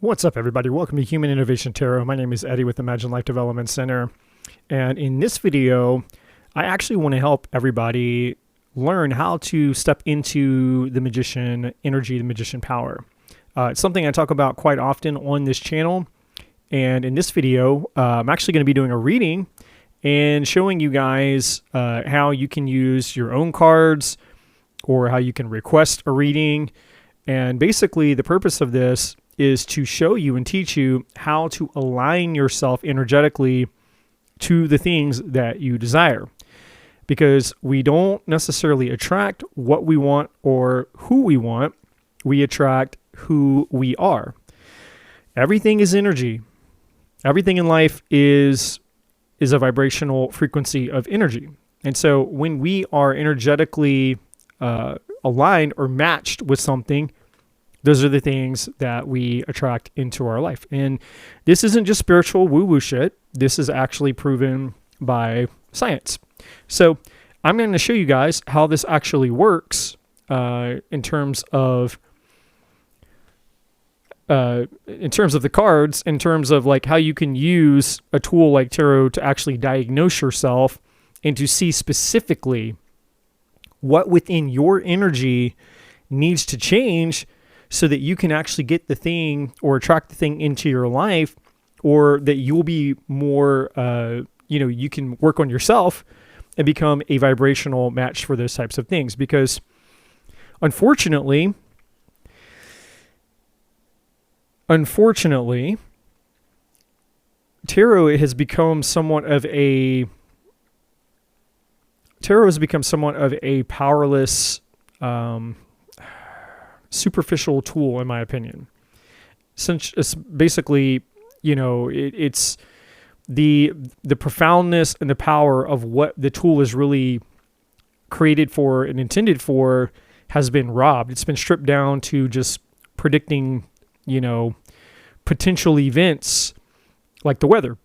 What's up, everybody? Welcome to Human Innovation Tarot. My name is Eddie with Imagine Life Development Center. And in this video, I actually want to help everybody learn how to step into the magician energy, the magician power. It's something I talk about quite often on this channel. And in this video, I'm actually going to be doing a reading and showing you guys how you can use your own cards or how you can request a reading. And basically, the purpose of this is to show you and teach you how to align yourself energetically to the things that you desire. Because we don't necessarily attract what we want or who we want, we attract who we are. Everything is energy. Everything in life is a vibrational frequency of energy. And so when we are energetically aligned or matched with something, those are the things that we attract into our life. And this isn't just spiritual woo-woo shit. This is actually proven by science. So I'm going to show you guys how this actually works in terms of the cards, in terms of like how you can use a tool like tarot to actually diagnose yourself and to see specifically what within your energy needs to change so that you can actually get the thing or attract the thing into your life, or that you'll be more, you can work on yourself and become a vibrational match for those types of things. Because unfortunately, tarot has become somewhat of a powerless, superficial tool, in my opinion. Since it's basically, it's the profoundness and the power of what the tool is really created for and intended for has been robbed. It's been stripped down to just predicting, potential events like the weather.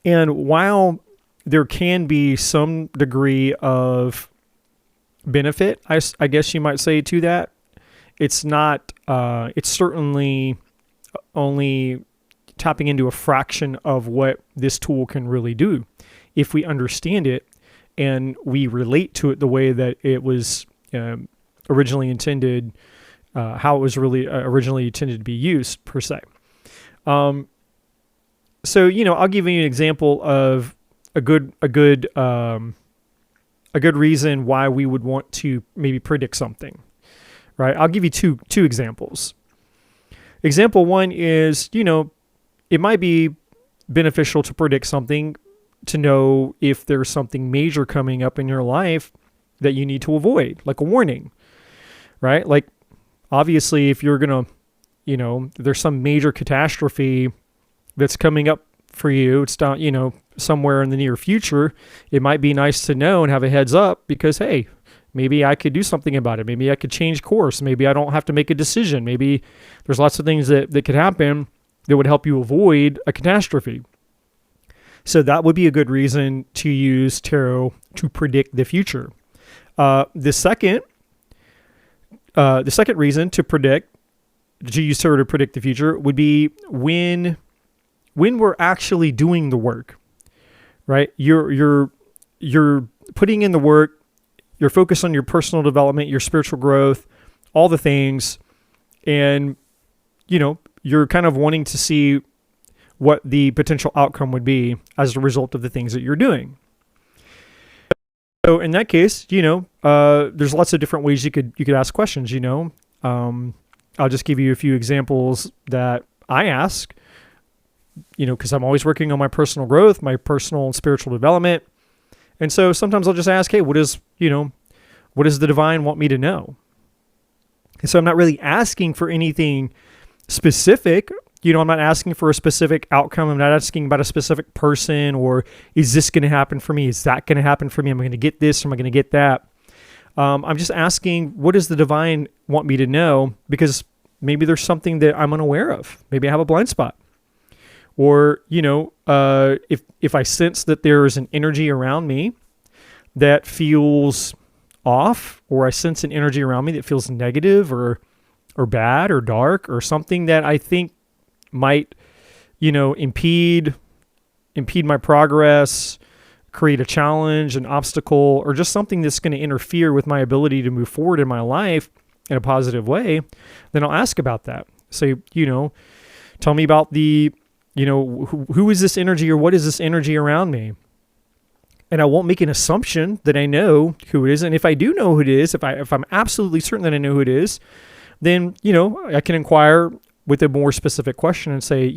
And while there can be some degree of benefit, I guess you might say, to that, it's not, it's certainly only tapping into a fraction of what this tool can really do if we understand it and we relate to it the way that it was originally intended, how it was really originally intended to be used, per se. So, I'll give you an example of a good reason why we would want to maybe predict something. Right? I'll give you two examples. Example one is, it might be beneficial to predict something to know if there's something major coming up in your life that you need to avoid, like a warning, right? Like, obviously, if you're going to, there's some major catastrophe that's coming up for you, it's down, somewhere in the near future, it might be nice to know and have a heads up because, hey, maybe I could do something about it. Maybe I could change course. Maybe I don't have to make a decision. Maybe there's lots of things that could happen that would help you avoid a catastrophe. So that would be a good reason to use tarot to predict the future. The second reason to use tarot to predict the future would be when we're actually doing the work, right? You're putting in the work. You're focused on your personal development, your spiritual growth, all the things. And, you're kind of wanting to see what the potential outcome would be as a result of the things that you're doing. So in that case, there's lots of different ways you could ask questions, I'll just give you a few examples that I ask, because I'm always working on my personal growth, my personal and spiritual development. And so sometimes I'll just ask, hey, what does the divine want me to know? And so I'm not really asking for anything specific. I'm not asking for a specific outcome. I'm not asking about a specific person, or is this going to happen for me? Is that going to happen for me? Am I going to get this? Or am I going to get that? I'm just asking, what does the divine want me to know? Because maybe there's something that I'm unaware of. Maybe I have a blind spot. Or, if I sense that there is an energy around me that feels off, or I sense an energy around me that feels negative, or or bad or dark or something that I think might, impede my progress, create a challenge, an obstacle, or just something that's going to interfere with my ability to move forward in my life in a positive way, then I'll ask about that. Say, tell me about who is this energy, or what is this energy around me? And I won't make an assumption that I know who it is. And if I do know who it is, if I'm absolutely certain that I know who it is, then, I can inquire with a more specific question and say,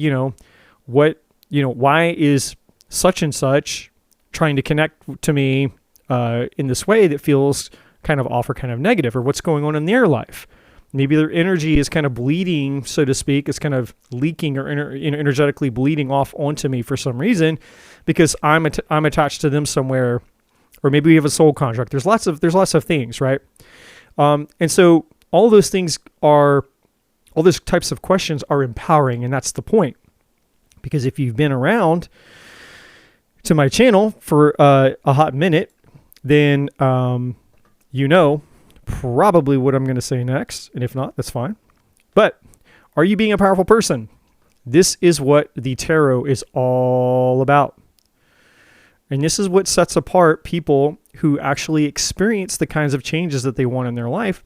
why is such and such trying to connect to me in this way that feels kind of off or kind of negative, or what's going on in their life? Maybe their energy is kind of bleeding, so to speak. It's kind of leaking or energetically bleeding off onto me for some reason, because I'm attached to them somewhere, or maybe we have a soul contract. There's lots of things, right? And so all those types of questions are empowering, and that's the point. Because if you've been around to my channel for a hot minute, then probably what I'm going to say next. And if not, that's fine. But are you being a powerful person? This is what the tarot is all about. And this is what sets apart people who actually experience the kinds of changes that they want in their life.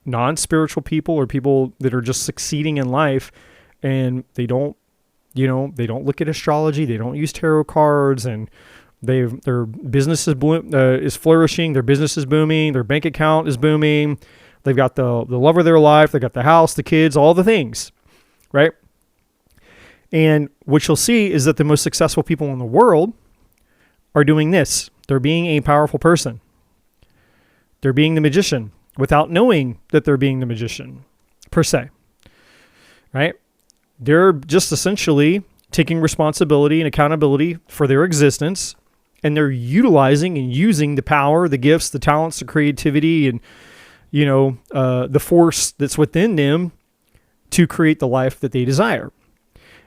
Non-spiritual people, or people that are just succeeding in life, and they don't look at astrology, they don't use tarot cards, and their business is flourishing, their business is booming, their bank account is booming, they've got the love of their life, they got the house, the kids, all the things, right? And what you'll see is that the most successful people in the world are doing this. They're being a powerful person. They're being the magician without knowing that they're being the magician, per se, right? They're just essentially taking responsibility and accountability for their existence, and they're utilizing and using the power, the gifts, the talents, the creativity, and the force that's within them to create the life that they desire.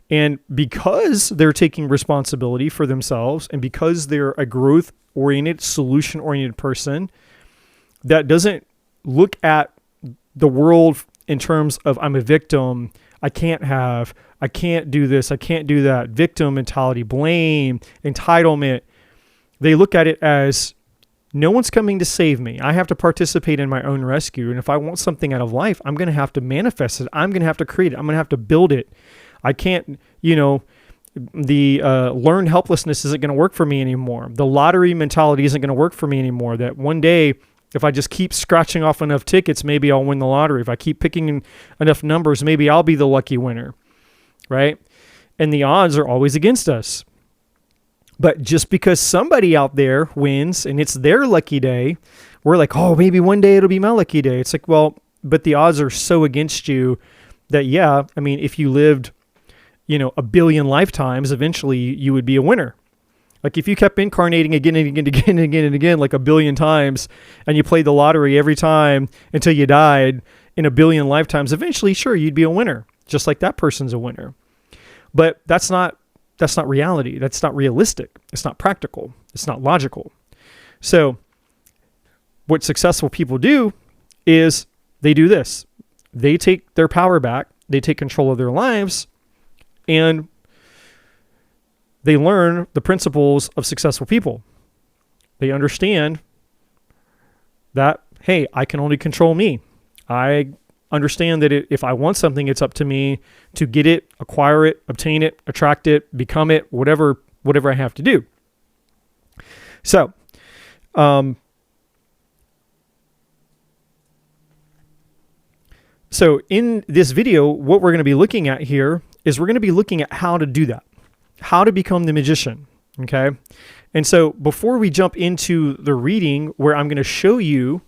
And because they're taking responsibility for themselves, and because they're a growth-oriented, solution-oriented person that doesn't look at the world in terms of I'm a victim, I can't do this, I can't do that, victim mentality, blame, entitlement. They look at it as no one's coming to save me. I have to participate in my own rescue. And if I want something out of life, I'm going to have to manifest it. I'm going to have to create it. I'm going to have to build it. I can't, the learned helplessness isn't going to work for me anymore. The lottery mentality isn't going to work for me anymore. That one day, if I just keep scratching off enough tickets, maybe I'll win the lottery. If I keep picking enough numbers, maybe I'll be the lucky winner, right? And the odds are always against us. But just because somebody out there wins and it's their lucky day, we're like, oh, maybe one day it'll be my lucky day. It's like, well, but the odds are so against you that, if you lived, a billion lifetimes, eventually you would be a winner. Like if you kept incarnating again and again and again and again and again, like a billion times, and you played the lottery every time until you died in a billion lifetimes, eventually, sure, you'd be a winner, just like that person's a winner. But that's not reality. That's not realistic. It's not practical. It's not logical. So what successful people do is they do this. They take their power back. They take control of their lives, and they learn the principles of successful people. They understand that, hey, I can only control me. I understand that if I want something, it's up to me to get it, acquire it, obtain it, attract it, become it, whatever I have to do. So, in this video, what we're going to be looking at here is we're going to be looking at how to do that. How to become the magician, okay? And so before we jump into the reading where I'm going to show you,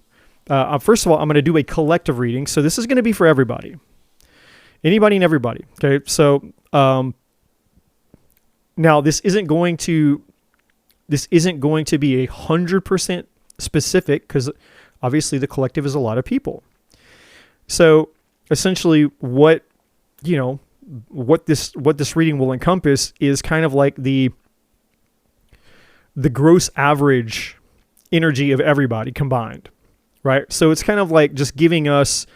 first of all, I'm going to do a collective reading. So this is going to be for everybody. Anybody and everybody, okay? So now this isn't going to be 100% specific, because obviously the collective is a lot of people. So essentially what this reading will encompass is kind of like the gross average energy of everybody combined, right? So it's kind of like just giving us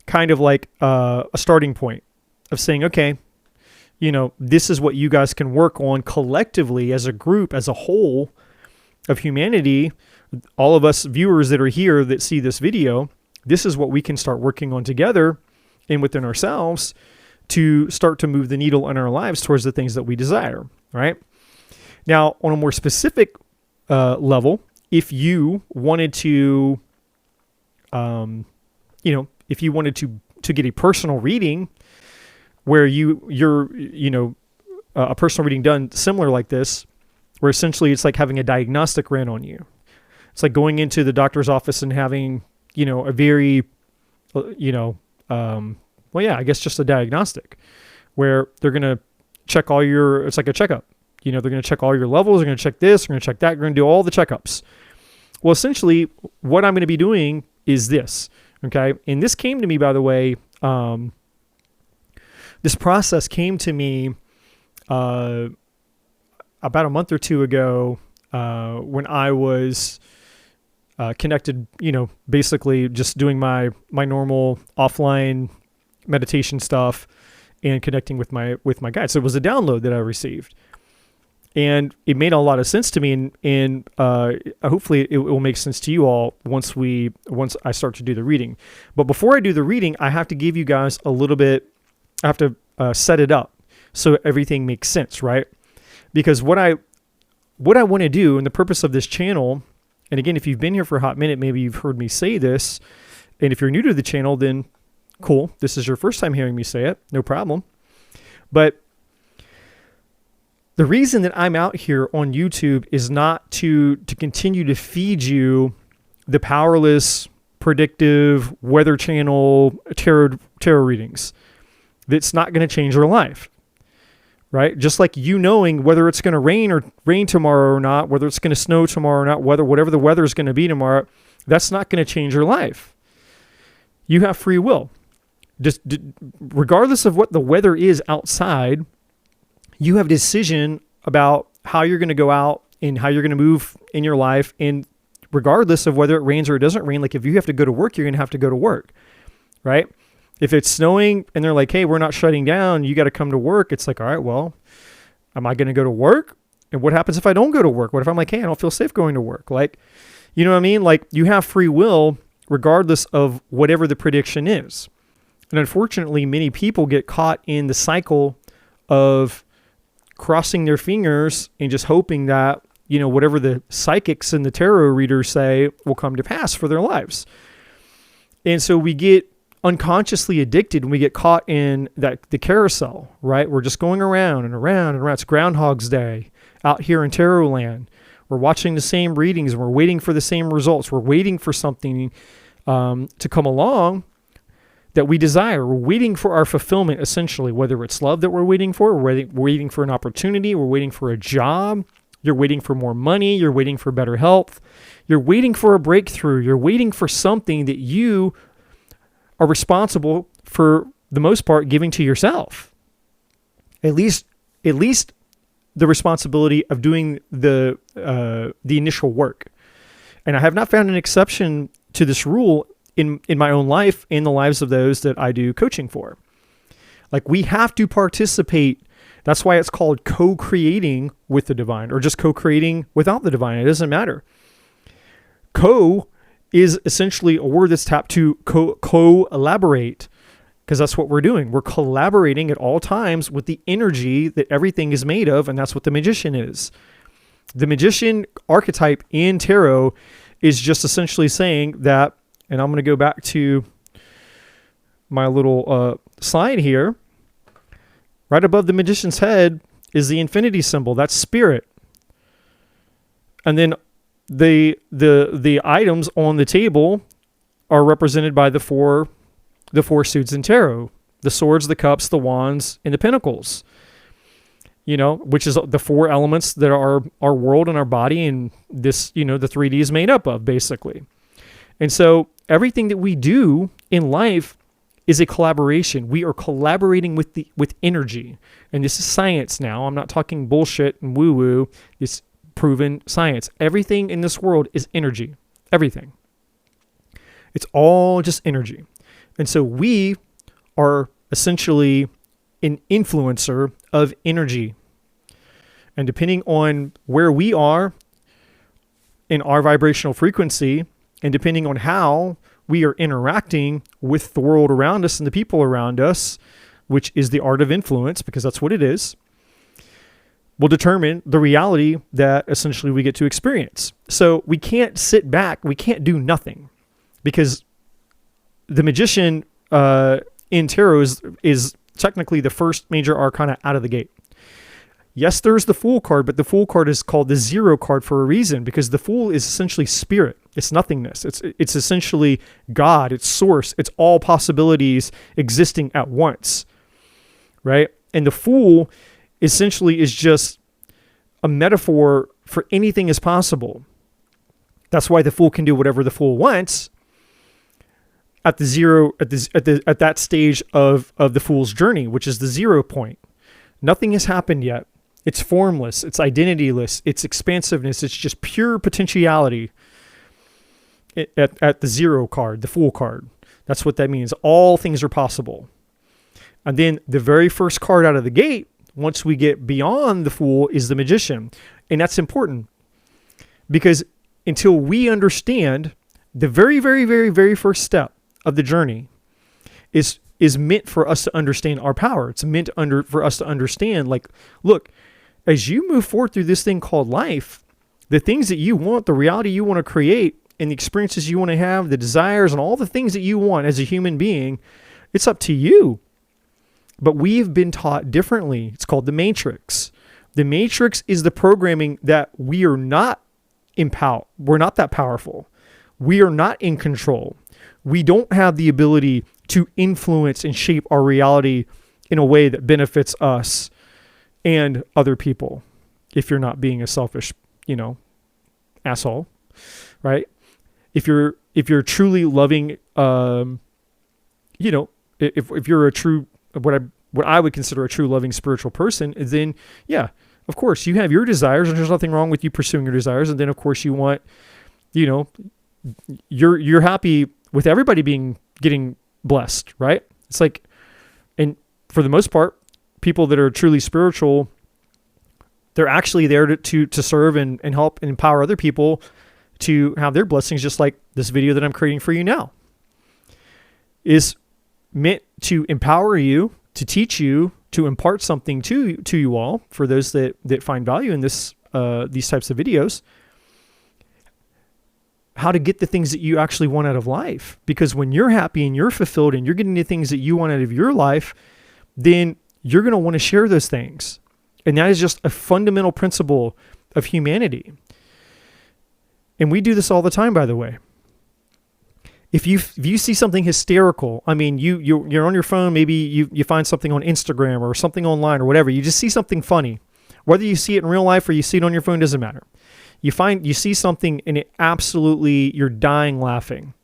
kind of like a starting point of saying, okay, this is what you guys can work on collectively as a group, as a whole of humanity. All of us viewers that are here that see this video, this is what we can start working on together and within ourselves to start to move the needle in our lives towards the things that we desire, right? Now, on a more specific level, if you wanted to, if you wanted to get a personal reading where you're a personal reading done similar like this, where essentially it's like having a diagnostic ran on you. It's like going into the doctor's office and having, a very, I guess just a diagnostic where they're going to check it's like a checkup. They're going to check all your levels. They're going to check this. They're going to check that. They're going to do all the checkups. Well, essentially what I'm going to be doing is this. Okay. And this came to me, by the way, this process came to me, about a month or two ago, when I was, connected, basically just doing my normal offline meditation stuff and connecting with my guide. So it was a download that I received. And it made a lot of sense to me, and hopefully it will make sense to you all once I start to do the reading. But before I do the reading, I have to give you guys a little bit. I have to set it up so everything makes sense, right? Because what I want to do, and the purpose of this channel, and again, if you've been here for a hot minute, maybe you've heard me say this, and if you're new to the channel, then cool. This is your first time hearing me say it, no problem. But the reason that I'm out here on YouTube is not to continue to feed you the powerless, predictive, weather channel, tarot readings. That's not going to change your life, right? Just like knowing whether it's going to rain tomorrow or not, whether it's going to snow tomorrow or not, whatever the weather is going to be tomorrow, that's not going to change your life. You have free will. Just regardless of what the weather is outside, you have a decision about how you're going to go out and how you're going to move in your life. And regardless of whether it rains or it doesn't rain, like if you have to go to work, you're going to have to go to work, right? If it's snowing and they're like, hey, we're not shutting down, you got to come to work. It's like, all right, well, am I going to go to work? And what happens if I don't go to work? What if I'm like, hey, I don't feel safe going to work? Like, you know what I mean? Like you have free will regardless of whatever the prediction is. And unfortunately, many people get caught in the cycle of crossing their fingers and just hoping that, whatever the psychics and the tarot readers say will come to pass for their lives. And so we get unconsciously addicted and we get caught in the carousel, right? We're just going around and around and around. It's Groundhog's Day out here in tarot land. We're watching the same readings and we're waiting for the same results. We're waiting for something to come along that we desire. We're waiting for our fulfillment, essentially, whether it's love that we're waiting for, we're waiting for an opportunity, we're waiting for a job, you're waiting for more money, you're waiting for better health, you're waiting for a breakthrough, you're waiting for something that you are responsible for, the most part, giving to yourself. At least the responsibility of doing the initial work. And I have not found an exception to this rule in my own life, in the lives of those that I do coaching for. Like we have to participate. That's why it's called co-creating with the divine, or just co-creating without the divine. It doesn't matter. Co is essentially a word that's tapped to collaborate, because that's what we're doing. We're collaborating at all times with the energy that everything is made of, and that's what the magician is. The magician archetype in tarot is just essentially saying that, and I'm going to go back to my little slide here. Right above the magician's head is the infinity symbol. That's spirit. And then the items on the table are represented by the four suits in tarot: the swords, the cups, the wands, and the pentacles. Which is the four elements that are our world and our body, and this, the 3D is made up of, basically. And so everything that we do in life is a collaboration. We are collaborating with energy. And this is science now. I'm not talking bullshit and woo-woo. It's proven science. Everything in this world is energy. Everything. It's all just energy. And so we are essentially an influencer of energy. And depending on where we are in our vibrational frequency, and depending on how we are interacting with the world around us and the people around us, which is the art of influence, because that's what it is, will determine the reality that essentially we get to experience. So we can't sit back, we can't do nothing, because the magician in tarot is technically the first major arcana out of the gate. Yes, there's the Fool card, but the Fool card is called the Zero card for a reason, because the Fool is essentially spirit. It's nothingness. It's essentially God. It's source. It's all possibilities existing at once, right? And the Fool essentially is just a metaphor for anything is possible. That's why the Fool can do whatever the Fool wants at the zero at that stage of the Fool's journey, which is the 0 point. Nothing has happened yet. It's formless, it's identityless, it's expansiveness, it's just pure potentiality at the 0 card, the Fool card. That's what that means. All things are possible. And then the very first card out of the gate, once we get beyond the Fool, is the Magician. And that's important, because until we understand the very, very, very, very first step of the journey is meant for us to understand our power. It's meant for us to understand, like, look, as you move forward through this thing called life, the things that you want, the reality you want to create, and the experiences you want to have, the desires and all the things that you want as a human being, it's up to you. But we've been taught differently. It's called the Matrix. The Matrix is the programming that we are not we're not that powerful. We are not in control. We don't have the ability to influence and shape our reality in a way that benefits us and other people, if you're not being a selfish, asshole, right? If you're truly loving, if you're a true, what I would consider a true loving spiritual person, then yeah, of course you have your desires, and there's nothing wrong with you pursuing your desires. And then of course you want, you're happy with everybody getting blessed, right? It's like, and for the most part, people that are truly spiritual, they're actually there to serve and help and empower other people to have their blessings, just like this video that I'm creating for you now is meant to empower you, to teach you, to impart something to you all, for those that find value in these types of videos, how to get the things that you actually want out of life. Because when you're happy and you're fulfilled and you're getting the things that you want out of your life, then you're going to want to share those things. And that is just a fundamental principle of humanity. And we do this all the time, by the way. If you see something hysterical, I mean, you're on your phone, maybe you find something on Instagram or something online or whatever, you just see something funny. Whether you see it in real life or you see it on your phone, doesn't matter. You see something and it absolutely, you're dying laughing.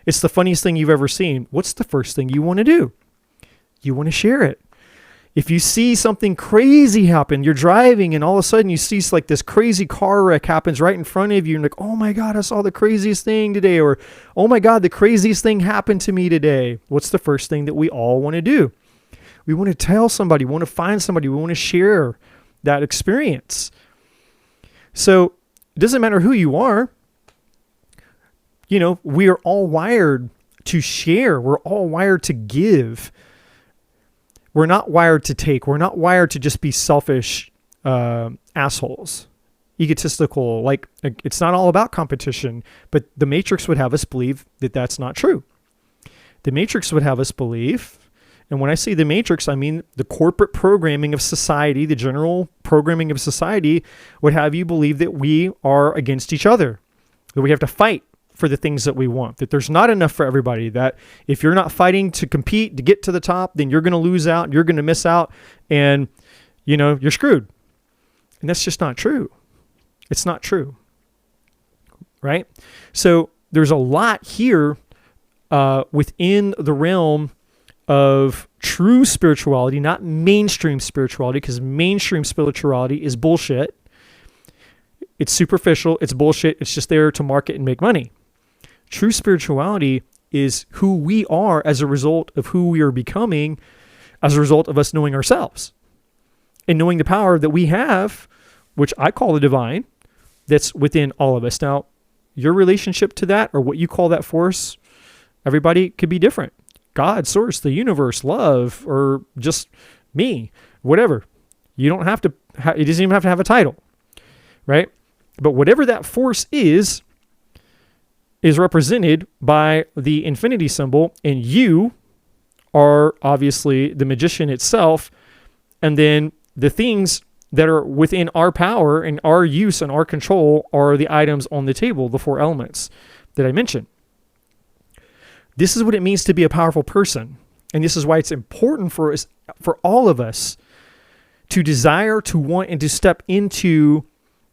It's the funniest thing you've ever seen. What's the first thing you want to do? You want to share it. If you see something crazy happen, you're driving and all of a sudden you see like this crazy car wreck happens right in front of you, and like, oh my God, I saw the craziest thing today, or oh my God, the craziest thing happened to me today. What's the first thing that we all want to do? We want to tell somebody, we want to find somebody, we want to share that experience. So it doesn't matter who you are. We are all wired to share. We're all wired to give. We're not wired to take. We're not wired to just be selfish assholes, egotistical. Like, it's not all about competition, but the Matrix would have us believe that that's not true. The Matrix would have us believe, and when I say the Matrix, I mean the corporate programming of society, the general programming of society would have you believe that we are against each other, that we have to fight for the things that we want, that there's not enough for everybody, that if you're not fighting to compete, to get to the top, then you're going to lose out, you're going to miss out, and you're screwed. And that's just not true. It's not true, right? So there's a lot here within the realm of true spirituality, not mainstream spirituality, because mainstream spirituality is bullshit. It's superficial, it's bullshit, it's just there to market and make money. True spirituality is who we are as a result of who we are becoming, as a result of us knowing ourselves and knowing the power that we have, which I call the divine, that's within all of us. Now, your relationship to that, or what you call that force, everybody could be different. God, source, the universe, love, or just me, whatever. You don't have to, it doesn't even have to have a title, right? But whatever that force is represented by the infinity symbol, and you are obviously the magician itself, and then the things that are within our power and our use and our control are the items on the table, the 4 elements that I mentioned. This is what it means to be a powerful person. And this is why it's important for us, for all of us, to desire, to want, and to step into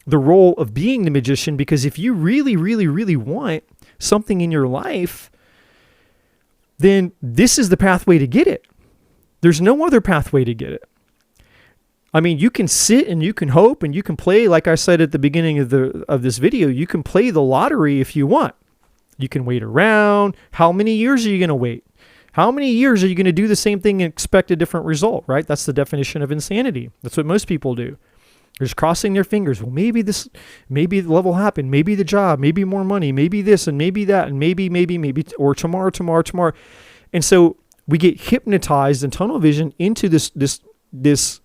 the role of being the magician. Because if you really, really, really want something in your life, then this is the pathway to get it. There's no other pathway to get it. I mean, you can sit and you can hope and you can play, like I said at the beginning of this video, you can play the lottery if you want. You can wait around. How many years are you going to wait? How many years are you going to do the same thing and expect a different result, right? That's the definition of insanity. That's what most people do. They're just crossing their fingers. Well, maybe the love will happen. Maybe the job, maybe more money, maybe this and maybe that, and maybe, or tomorrow. And so we get hypnotized in tunnel vision into this, this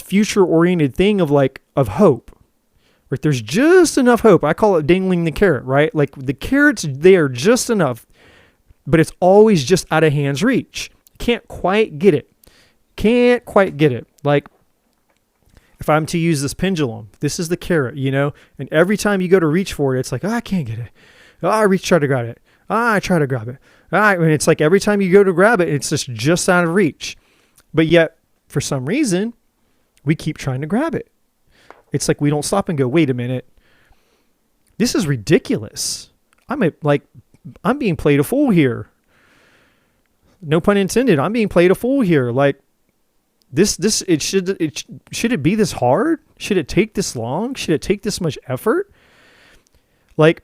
future-oriented thing of hope. Right? There's just enough hope. I call it dangling the carrot, right? Like the carrot's there just enough, but it's always just out of hand's reach. Can't quite get it. Like if I'm to use this pendulum, this is the carrot, and every time you go to reach for it, it's like, I can't get it. I try to grab it. I try to grab it. And it's like every time you go to grab it, it's just out of reach. But yet, for some reason, we keep trying to grab it. It's like we don't stop and go, wait a minute. This is ridiculous. I'm being played a fool here. No pun intended. I'm being played a fool here. Like should it be this hard? Should it take this long? Should it take this much effort? Like,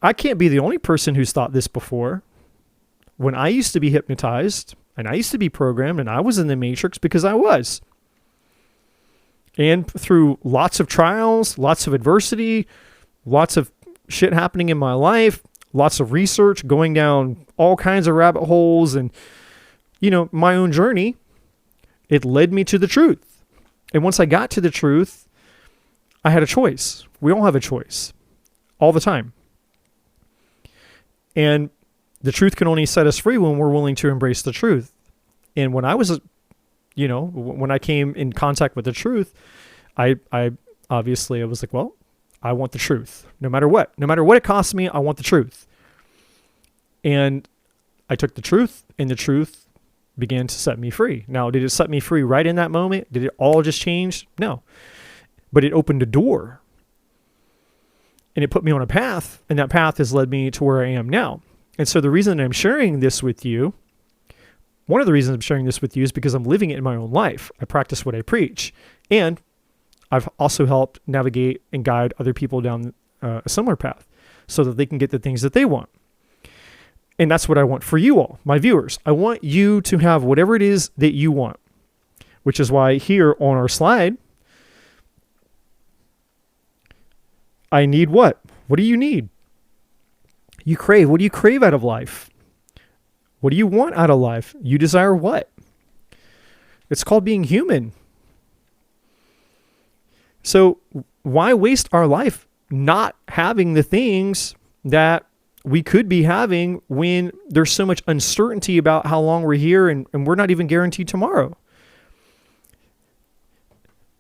I can't be the only person who's thought this before. When I used to be hypnotized and I used to be programmed and I was in the matrix because I was. And through lots of trials, lots of adversity, lots of shit happening in my life, lots of research, going down all kinds of rabbit holes and, my own journey, it led me to the truth. And once I got to the truth, I had a choice. We all have a choice all the time. And the truth can only set us free when we're willing to embrace the truth. And when I was, when I came in contact with the truth, I obviously was like, well, I want the truth. No matter what it costs me, I want the truth. And I took the truth, and the truth began to set me free. Now, did it set me free right in that moment? Did it all just change? No. But it opened a door. And it put me on a path, and that path has led me to where I am now. And so the reason I'm sharing this with you, one of the reasons I'm sharing this with you is because I'm living it in my own life. I practice what I preach. And I've also helped navigate and guide other people down a similar path so that they can get the things that they want. And that's what I want for you all, my viewers. I want you to have whatever it is that you want, which is why here on our slide, I need what? What do you need? You crave. What do you crave out of life? What do you want out of life? You desire what? It's called being human. So why waste our life not having the things that we could be having when there's so much uncertainty about how long we're here and we're not even guaranteed tomorrow?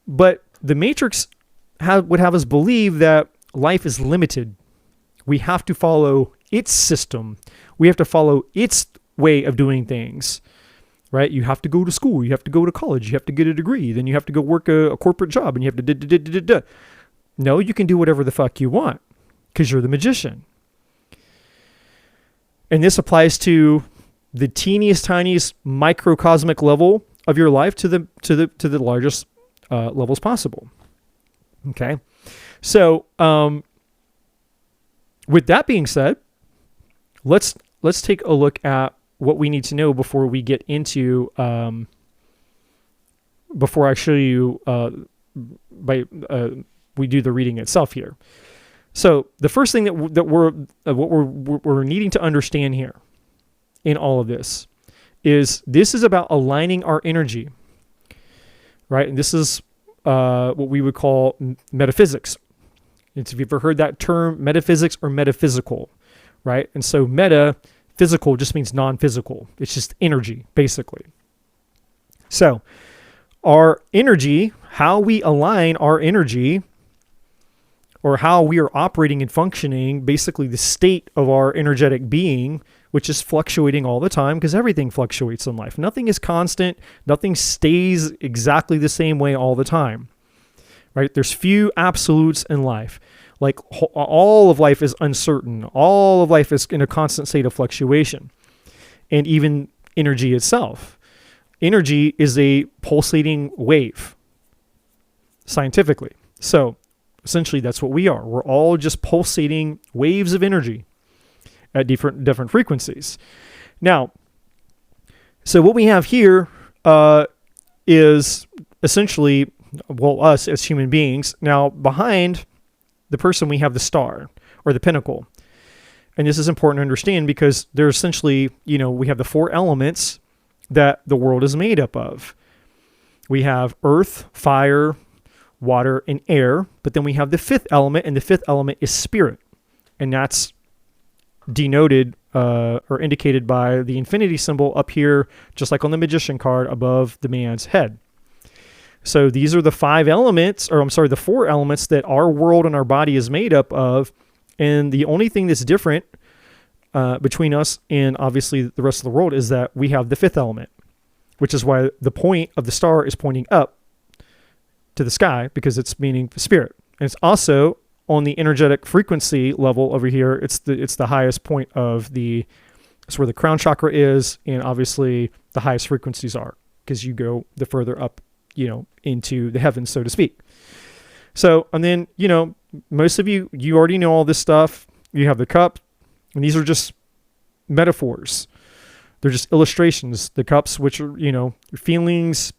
But the Matrix would have us believe that life is limited. We have to follow its system. We have to follow its way of doing things, right? You have to go to school. You have to go to college. You have to get a degree. Then you have to go work a corporate job and you have to No, you can do whatever the fuck you want because you're the magician. And this applies to the teeniest, tiniest microcosmic level of your life to the largest levels possible. Okay. So, with that being said, let's take a look at what we need to know before we get into before I show you we do the reading itself here. So the first thing that we're needing to understand here in all of this is about aligning our energy, right? And this is what we would call metaphysics. If you've ever heard that term, metaphysics or metaphysical, right? And so metaphysical just means non-physical. It's just energy, basically. So our energy, how we align our energy, or how we are operating and functioning, basically the state of our energetic being, which is fluctuating all the time, because everything fluctuates in life. Nothing is constant. Nothing stays exactly the same way all the time, right? There's few absolutes in life. Like all of life is uncertain. All of life is in a constant state of fluctuation. And even energy itself. Energy is a pulsating wave, scientifically. So essentially that's what we are. We're all just pulsating waves of energy at different frequencies. Now, so what we have here is essentially, well, us as human beings. Now, behind the person, we have the star or the pinnacle. And this is important to understand because there's essentially, we have the four elements that the world is made up of. We have earth, fire, water, and air. But then we have the fifth element, and the fifth element is spirit. And that's denoted or indicated by the infinity symbol up here, just like on the magician card above the man's head. So these are the the four elements that our world and our body is made up of. And the only thing that's different between us and obviously the rest of the world is that we have the fifth element, which is why the point of the star is pointing up to the sky, because it's meaning the spirit. And it's also on the energetic frequency level over here. It's the highest point it's where the crown chakra is, and obviously the highest frequencies are, because you go the further up, into the heavens, so to speak. So, and then, most of you already know all this stuff. You have the cup, and these are just metaphors. They're just illustrations. The cups, which are, your feelings,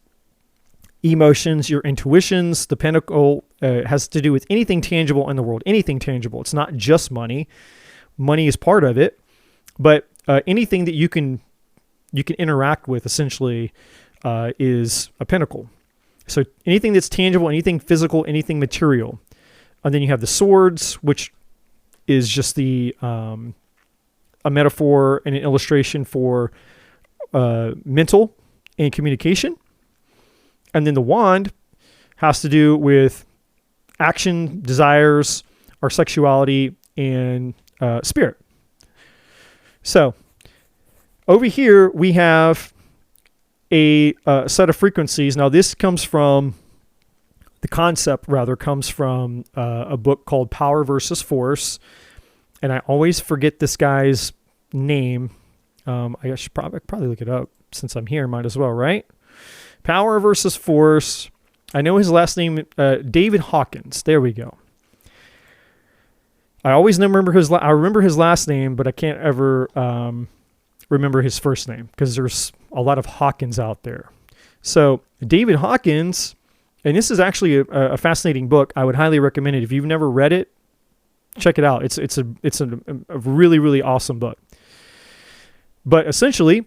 emotions, your intuitions. The pentacle has to do with anything tangible in the world, anything tangible. It's not just money. Money is part of it, but anything that you can interact with essentially is a pinnacle. So anything that's tangible, anything physical, anything material. And then you have the swords, which is just a metaphor and an illustration for mental and communication. And then the wand has to do with action, desires, our sexuality, and spirit. So over here we have a set of frequencies. Now this comes from, the concept rather comes from a book called Power versus Force. And I always forget this guy's name. I should probably look it up since I'm here. Might as well, right? Power versus Force. I know his last name, David Hawkins. There we go. I always remember I remember his last name, but I can't ever remember his first name because there's a lot of Hawkins out there. So David Hawkins, and this is actually a fascinating book. I would highly recommend it. If you've never read it, check it out. It's a really, really awesome book. But essentially,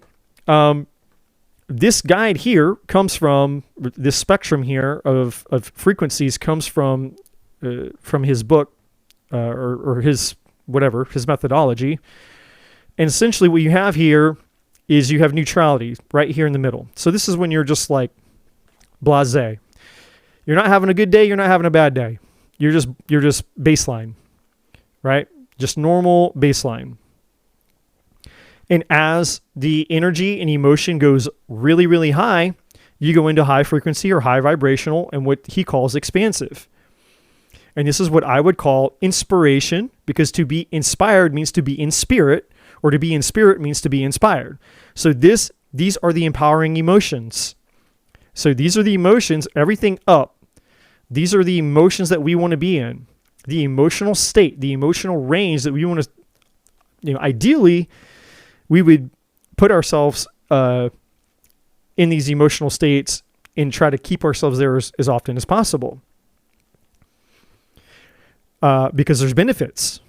this guide here comes from, this spectrum here of frequencies comes from his book or his methodology. And essentially what you have here is you have neutrality right here in the middle. So this is when you're just like blasé. You're not having a good day. You're not having a bad day. You're just baseline, right? Just normal baseline. And as the energy and emotion goes really, really high, you go into high frequency or high vibrational and what he calls expansive. And this is what I would call inspiration, because to be inspired means to be in spirit, or to be in spirit means to be inspired. So these are the empowering emotions. So these are the emotions, everything up. These are the emotions that we want to be in. The emotional state, the emotional range that we want to ideally, we would put ourselves in these emotional states and try to keep ourselves there as often as possible. Because there's benefits.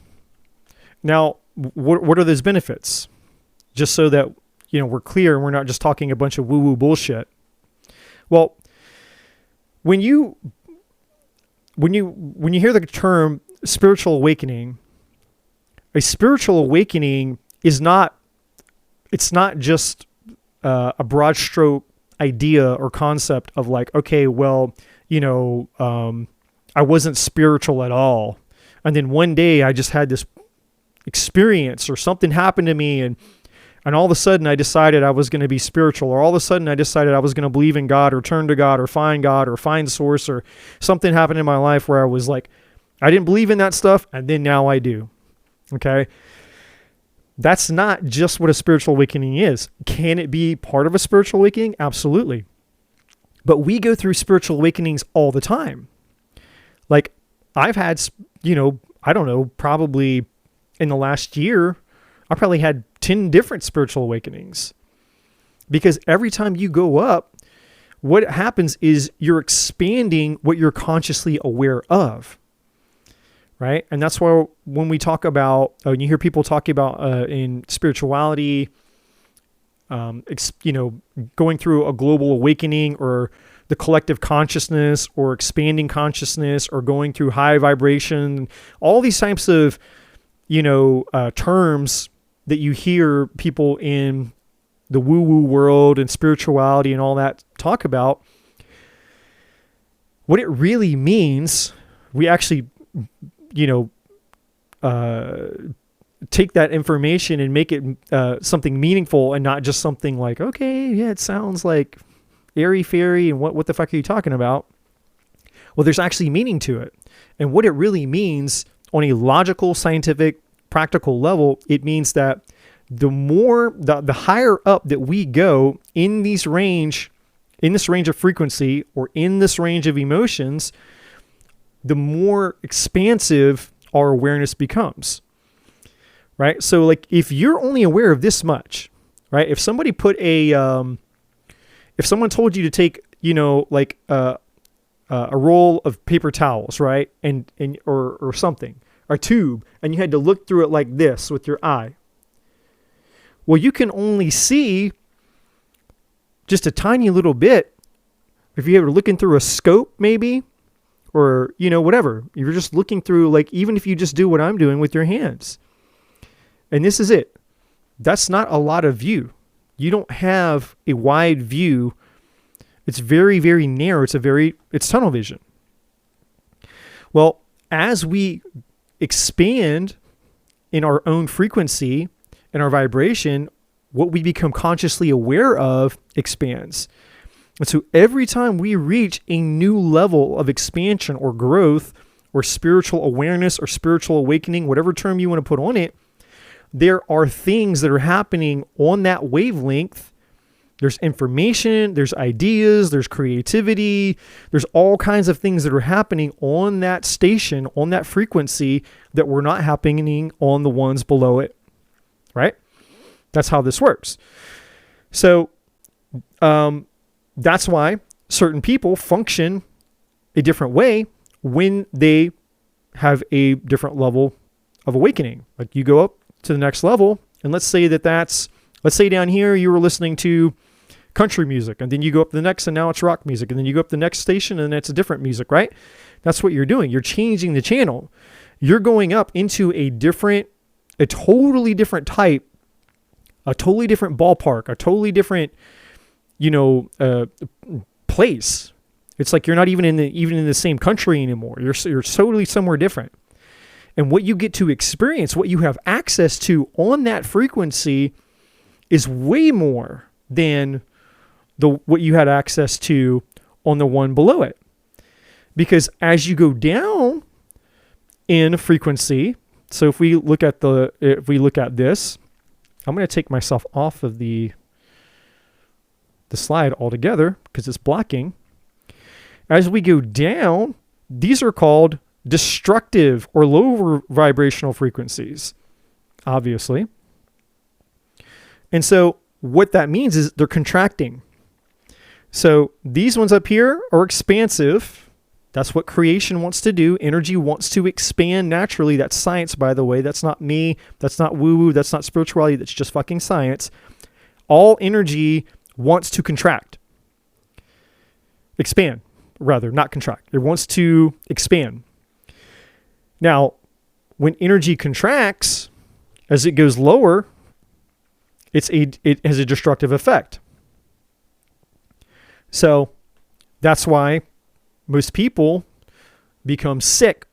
Now, what are those benefits? Just so that, we're clear and we're not just talking a bunch of woo-woo bullshit. Well, when you hear the term spiritual awakening, a spiritual awakening it's not just a broad stroke idea or concept of like, okay, well, I wasn't spiritual at all. And then one day I just had this experience or something happened to me and all of a sudden I decided I was going to be spiritual, or all of a sudden I decided I was going to believe in God or turn to God or find source, or something happened in my life where I was like, I didn't believe in that stuff. And then now I do. Okay. That's not just what a spiritual awakening is. Can it be part of a spiritual awakening? Absolutely. But we go through spiritual awakenings all the time. Like I've had, I don't know, probably in the last year, I probably had 10 different spiritual awakenings. Because every time you go up, what happens is you're expanding what you're consciously aware of. Right? And that's why when we talk about, you hear people talking about in spirituality, going through a global awakening or the collective consciousness or expanding consciousness or going through high vibration, all these types of, terms that you hear people in the woo-woo world and spirituality and all that talk about, what it really means, we actually take that information and make it something meaningful and not just something like, okay, yeah, it sounds like airy-fairy and what the fuck are you talking about? Well, there's actually meaning to it. And what it really means on a logical, scientific, practical level, it means that the higher up that we go in this range of frequency or in this range of emotions, the more expansive our awareness becomes, right? So like if you're only aware of this much, right? If somebody if someone told you to take, a roll of paper towels, right? Or something, a tube, and you had to look through it like this with your eye. Well, you can only see just a tiny little bit. If you were looking through a scope, maybe, or, whatever. You're just looking through, like, even if you just do what I'm doing with your hands. And this is it. That's not a lot of view. You don't have a wide view. It's very, very narrow. It's tunnel vision. Well, as we expand in our own frequency and our vibration, what we become consciously aware of expands. And so every time we reach a new level of expansion or growth or spiritual awareness or spiritual awakening, whatever term you want to put on it, there are things that are happening on that wavelength. There's information, there's ideas, there's creativity, there's all kinds of things that are happening on that station, on that frequency that were not happening on the ones below it, right? That's how this works. So, that's why certain people function a different way when they have a different level of awakening. Like you go up to the next level, and let's say down here you were listening to country music, and then you go up the next and now it's rock music, and then you go up the next station and it's a different music, right? That's what you're doing. You're changing the channel. You're going up into a totally different type, a totally different ballpark, a totally different place. It's like you're not even in the same country anymore. You're totally somewhere different. And what you get to experience, what you have access to on that frequency is way more than what you had access to on the one below it. Because as you go down in frequency, so if we look at this, I'm going to take myself off of the slide altogether because it's blocking. As we go down, these are called destructive or lower vibrational frequencies. obviously. And so what that means is they're contracting. So these ones up here are expansive. That's what creation wants to do. Energy wants to expand naturally. That's science, by the way. That's not me. That's not woo-woo. That's not spirituality. That's just fucking science. All energy wants to contract. Expand, rather, not contract. It wants to expand. Now, when energy contracts, as it goes lower, it has a destructive effect. So that's why most people become sick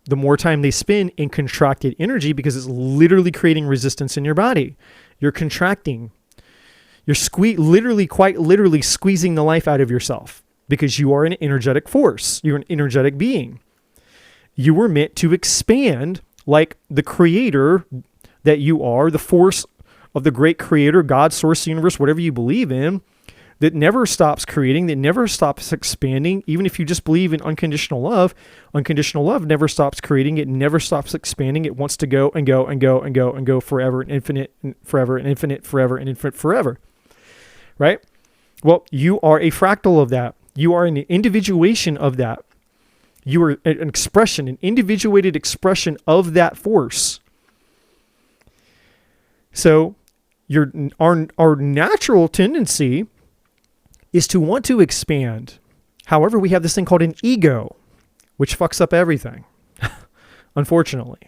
the more time they spend in contracted energy, because it's literally creating resistance in your body. You're contracting. You're quite literally squeezing the life out of yourself, because you are an energetic force. You're an energetic being. You were meant to expand like the creator that you are, the force of the great creator, God, source, universe, whatever you believe in, that never stops creating, that never stops expanding. Even if you just believe in unconditional love never stops creating. It never stops expanding. It wants to go and go and go and go and go forever and infinite and forever and infinite forever and infinite forever. Right? Well, you are a fractal of that. You are an individuation of that. You are an expression, an individuated expression of that force. So our natural tendency is to want to expand. However, we have this thing called an ego, which fucks up everything, unfortunately.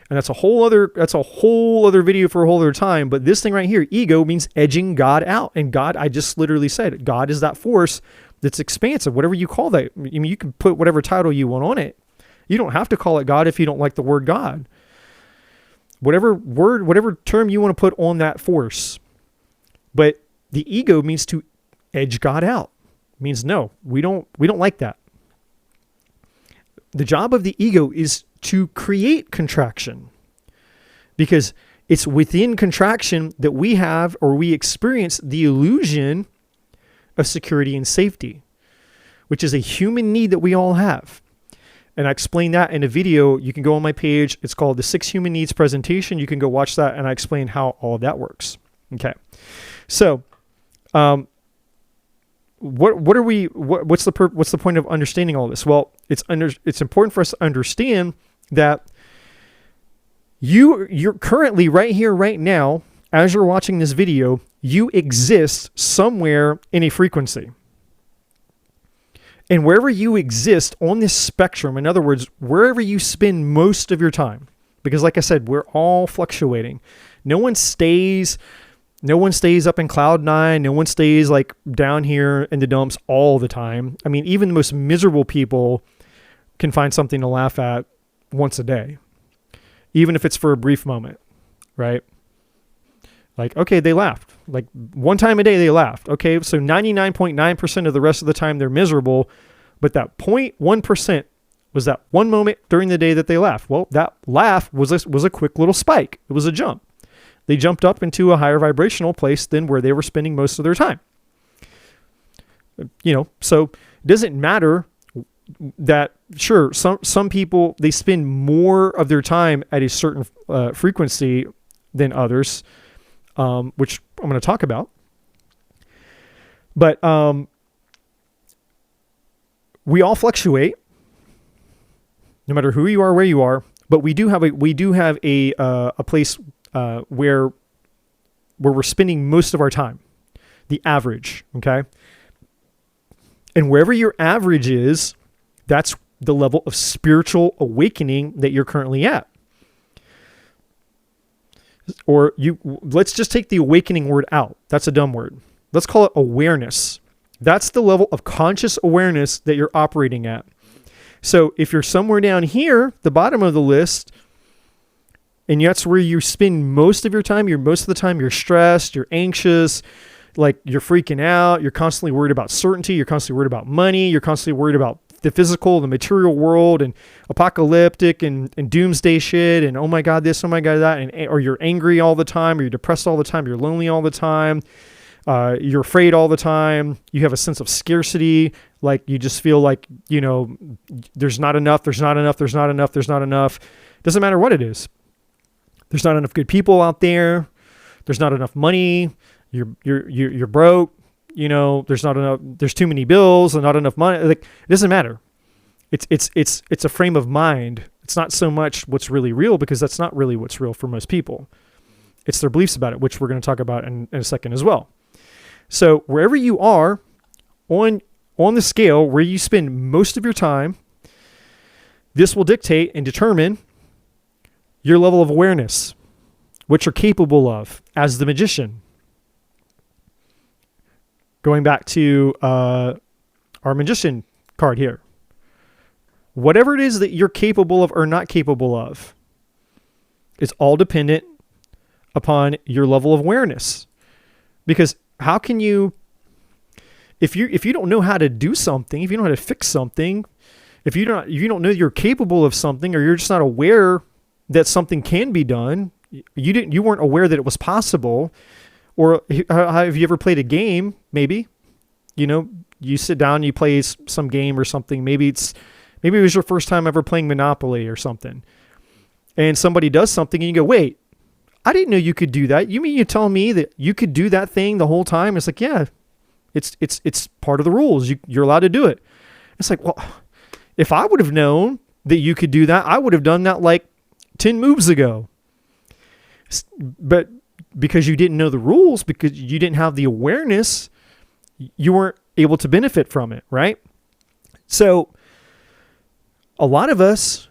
And that's a whole other video for a whole other time. But this thing right here, ego, means edging God out. And God, I just literally said, God is that force that's expansive, whatever you call that. I mean, you can put whatever title you want on it. You don't have to call it God if you don't like the word God. Whatever term you want to put on that force. But the ego means to edge God out. It means no, we don't like that. The job of the ego is to create contraction, because it's within contraction that we have, or we experience, the illusion of security and safety, which is a human need that we all have. And I explain that in a video. You can go on my page. It's called the 6 Human Needs Presentation. You can go watch that, and I explain how all of that works. Okay. So, what's the point of understanding all this? Well, it's important for us to understand that you're currently right here, right now, as you're watching this video, you exist somewhere in a frequency. And wherever you exist on this spectrum, in other words, wherever you spend most of your time, because like I said, we're all fluctuating. No one stays up in cloud 9. No one stays like down here in the dumps all the time. I mean, even the most miserable people can find something to laugh at once a day, even if it's for a brief moment, right? Like, okay, they laughed. Like one time a day they laughed. Okay, so 99.9% of the rest of the time they're miserable, but that 0.1% was that one moment during the day that they laughed. Well, that laugh was a quick little spike. It was a jump. They jumped up into a higher vibrational place than where they were spending most of their time. So it doesn't matter that, sure, some people, they spend more of their time at a certain frequency than others, which I'm going to talk about. But we all fluctuate, no matter who you are, where you are. But we do have a place where we're spending most of our time, the average, okay? And wherever your average is, that's the level of spiritual awakening that you're currently at. Or let's just take the awakening word out. That's a dumb word. Let's call it awareness. That's the level of conscious awareness that you're operating at. So if you're somewhere down here, the bottom of the list, and that's where you spend most of your time, most of the time you're stressed, you're anxious, like you're freaking out, you're constantly worried about certainty, you're constantly worried about money, you're constantly worried about the physical, the material world, and apocalyptic and doomsday shit, and oh my God this, oh my God that, or you're angry all the time, or you're depressed all the time, you're lonely all the time, you're afraid all the time, you have a sense of scarcity, like you just feel like, there's not enough. Doesn't matter what it is. There's not enough good people out there. There's not enough money. You're broke. You know, there's not enough. There's too many bills and not enough money. Like, it doesn't matter. It's a frame of mind. It's not so much what's really real, because that's not really what's real for most people. It's their beliefs about it, which we're going to talk about in a second as well. So wherever you are on the scale where you spend most of your time, this will dictate and determine your level of awareness, what you're capable of as the magician. Going back to our magician card here. Whatever it is that you're capable of or not capable of, it's all dependent upon your level of awareness. Because how can you, if you don't know how to do something, if you don't know how to fix something, if you don't know you're capable of something, or you're just not aware that something can be done, you weren't aware that it was possible. Or have you ever played a game? Maybe, you know, you sit down, you play some game or something. Maybe it was your first time ever playing Monopoly or something, and somebody does something and you go, wait, I didn't know you could do that. You mean you tell me that you could do that thing the whole time? It's like, yeah, it's part of the rules. You're allowed to do it. It's like, well, if I would have known that you could do that, I would have done that like 10 moves ago. But because you didn't know the rules, because you didn't have the awareness, you weren't able to benefit from it, right? So a lot of us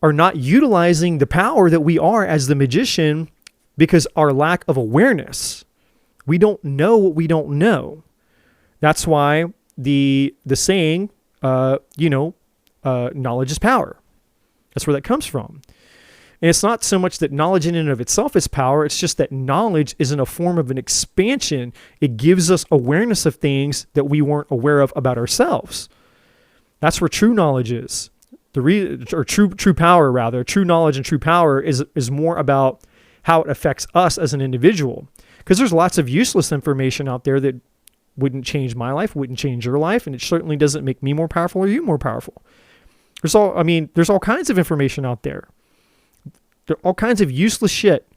are not utilizing the power that we are as the magician because our lack of awareness. We don't know what we don't know. That's why the saying, knowledge is power. That's where that comes from. And it's not so much that knowledge in and of itself is power. It's just that knowledge is in a form of an expansion. It gives us awareness of things that we weren't aware of about ourselves. That's where true knowledge is. True power, rather. True knowledge and true power is more about how it affects us as an individual. Because there's lots of useless information out there that wouldn't change my life, wouldn't change your life, and it certainly doesn't make me more powerful or you more powerful. There's all kinds of information out there. There are all kinds of useless shit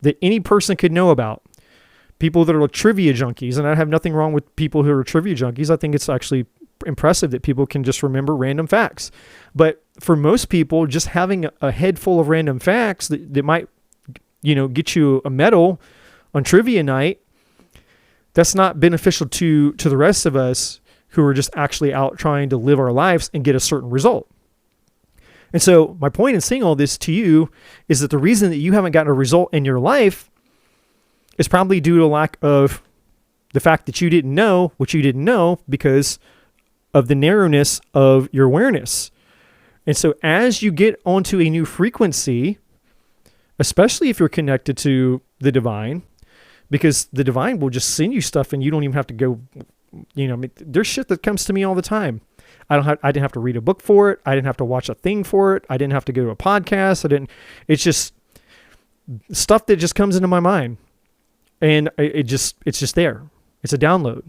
that any person could know about. People that are trivia junkies, and I have nothing wrong with people who are trivia junkies. I think it's actually impressive that people can just remember random facts. But for most people, just having a head full of random facts that might, get you a medal on trivia night, that's not beneficial to the rest of us who are just actually out trying to live our lives and get a certain result. And so my point in saying all this to you is that the reason that you haven't gotten a result in your life is probably due to a lack of the fact that you didn't know what you didn't know because of the narrowness of your awareness. And so as you get onto a new frequency, especially if you're connected to the divine, because the divine will just send you stuff and you don't even have to go, there's shit that comes to me all the time. I didn't have to read a book for it. I didn't have to watch a thing for it. I didn't have to go to a podcast. It's just stuff that just comes into my mind, and it's just there. It's a download,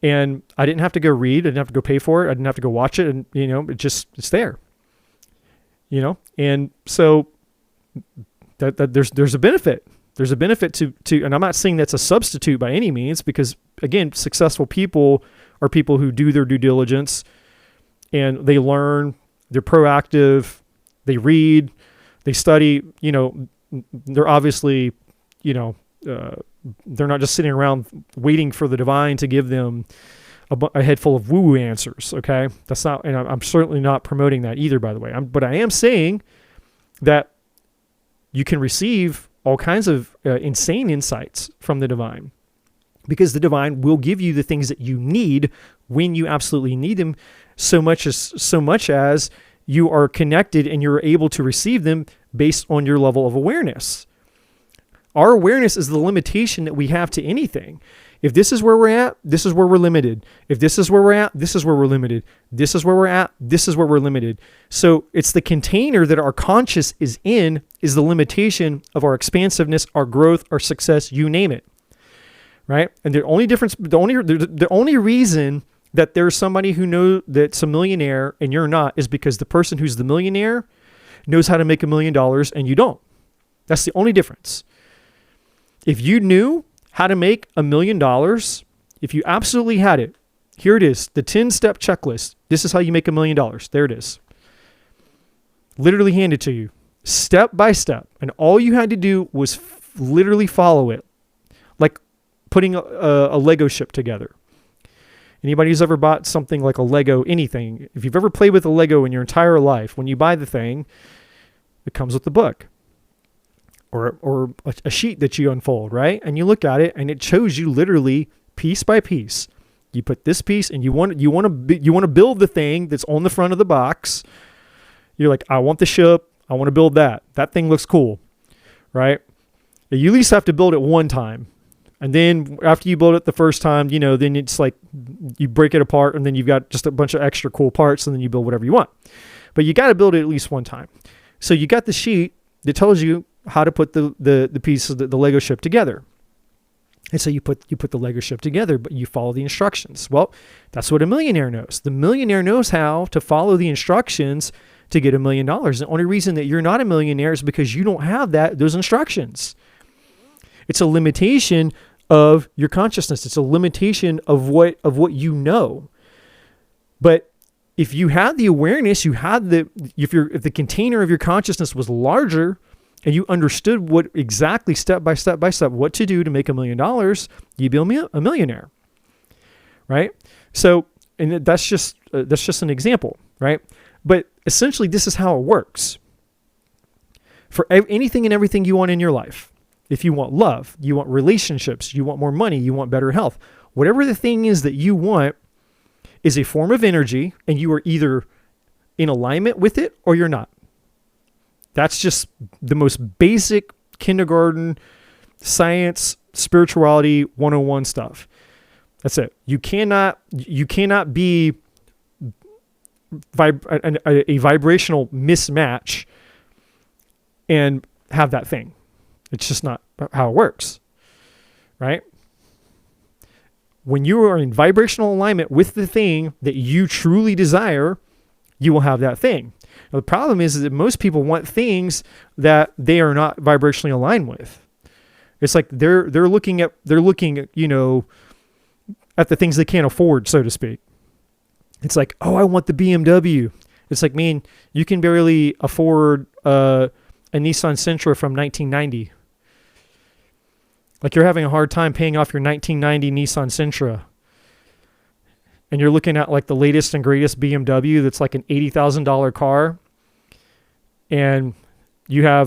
and I didn't have to go read. I didn't have to go pay for it. I didn't have to go watch it. And it's there, and so that there's a benefit. There's a benefit to, and I'm not saying that's a substitute by any means, because again, successful people are people who do their due diligence and they learn, they're proactive, they read, they study, they're obviously, they're not just sitting around waiting for the divine to give them a head full of woo-woo answers. Okay. That's not, and I'm certainly not promoting that either, by the way. But I am saying that you can receive all kinds of insane insights from the divine, because the divine will give you the things that you need when you absolutely need them, so much as you are connected and you're able to receive them based on your level of awareness. Our awareness is the limitation that we have to anything. If this is where we're at, this is where we're limited. If this is where we're at, this is where we're limited. This is where we're at, this is where we're limited. So it's the container that our conscious is in, is the limitation of our expansiveness, our growth, our success, you name it. Right? And the only reason that there's somebody who knows that's a millionaire and you're not is because the person who's the millionaire knows how to make $1 million and you don't. That's the only difference. If you knew how to make $1 million, if you absolutely had it, here it is, the 10-step checklist. This is how you make $1 million. There it is. Literally handed to you, step by step. And all you had to do was literally follow it, like putting a Lego ship together. Anybody who's ever bought something like a Lego, anything, if you've ever played with a Lego in your entire life, when you buy the thing, it comes with the book or a sheet that you unfold, right? And you look at it and it shows you literally piece by piece. You put this piece and you want to build the thing that's on the front of the box. You're like, I want the ship. I want to build that. That thing looks cool, right? You at least have to build it one time. And then after you build it the first time, then it's like you break it apart and then you've got just a bunch of extra cool parts and then you build whatever you want. But you got to build it at least one time. So you got the sheet that tells you how to put the pieces, the Lego ship together. And so you put the Lego ship together, but you follow the instructions. Well, that's what a millionaire knows. The millionaire knows how to follow the instructions to get $1 million. The only reason that you're not a millionaire is because you don't have those instructions. It's a limitation of your consciousness. It's a limitation of what you know. But if you had the awareness, if the container of your consciousness was larger and you understood what exactly step by step what to do to make $1 million, you'd be a millionaire, right? So, and that's just an example, right? But essentially, this is how it works. For anything and everything you want in your life, if you want love, you want relationships, you want more money, you want better health, whatever the thing is that you want is a form of energy, and you are either in alignment with it or you're not. That's just the most basic kindergarten science, spirituality 101 stuff. That's it. You cannot be a vibrational mismatch and have that thing. It's just not how it works, right? When you are in vibrational alignment with the thing that you truly desire, you will have that thing. Now, the problem is that most people want things that they are not vibrationally aligned with. It's like they're looking at at the things they can't afford, so to speak. It's like, oh, I want the BMW. It's like, man, you can barely afford a Nissan Sentra from 1990. Like you're having a hard time paying off your 1990 Nissan Sentra. And you're looking at like the latest and greatest BMW that's like an $80,000 car. And you're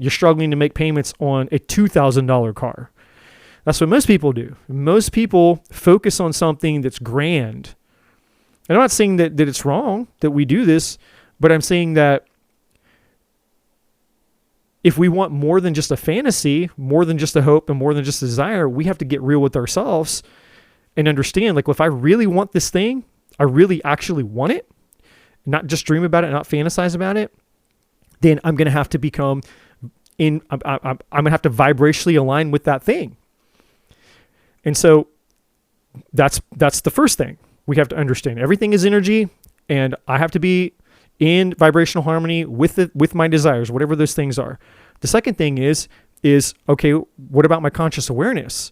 struggling to make payments on a $2,000 car. That's what most people do. Most people focus on something that's grand. And I'm not saying that it's wrong that we do this, but I'm saying that if we want more than just a fantasy, more than just a hope, and more than just a desire, we have to get real with ourselves and understand, like, if I really want this thing, I really actually want it, not just dream about it, not fantasize about it, then I'm going to have to I'm going to have to vibrationally align with that thing. And so that's the first thing we have to understand. Everything is energy, and I have to be in vibrational harmony with my desires, whatever those things are. The second thing is okay, what about my conscious awareness?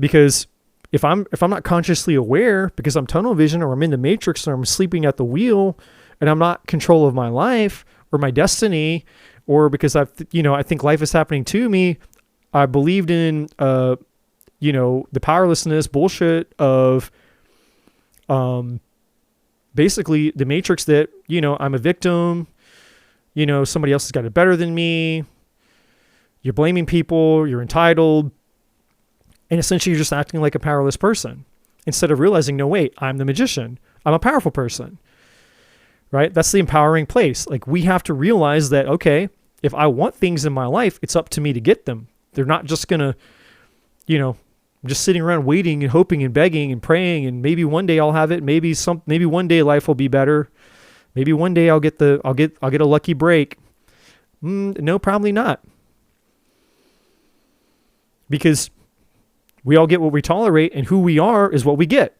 Because if I'm not consciously aware, because I'm tunnel vision or I'm in the matrix or I'm sleeping at the wheel and I'm not in control of my life or my destiny, or because I think life is happening to me, I believed in the powerlessness bullshit of basically the matrix that, I'm a victim, somebody else has got it better than me. You're blaming people, you're entitled. And essentially you're just acting like a powerless person instead of realizing, no, wait, I'm the magician. I'm a powerful person, right? That's the empowering place. Like we have to realize that, okay, if I want things in my life, it's up to me to get them. They're not just going to, just sitting around waiting and hoping and begging and praying, and maybe one day I'll have it. Maybe one day life will be better. Maybe one day I'll get a lucky break. No, probably not. Because we all get what we tolerate, and who we are is what we get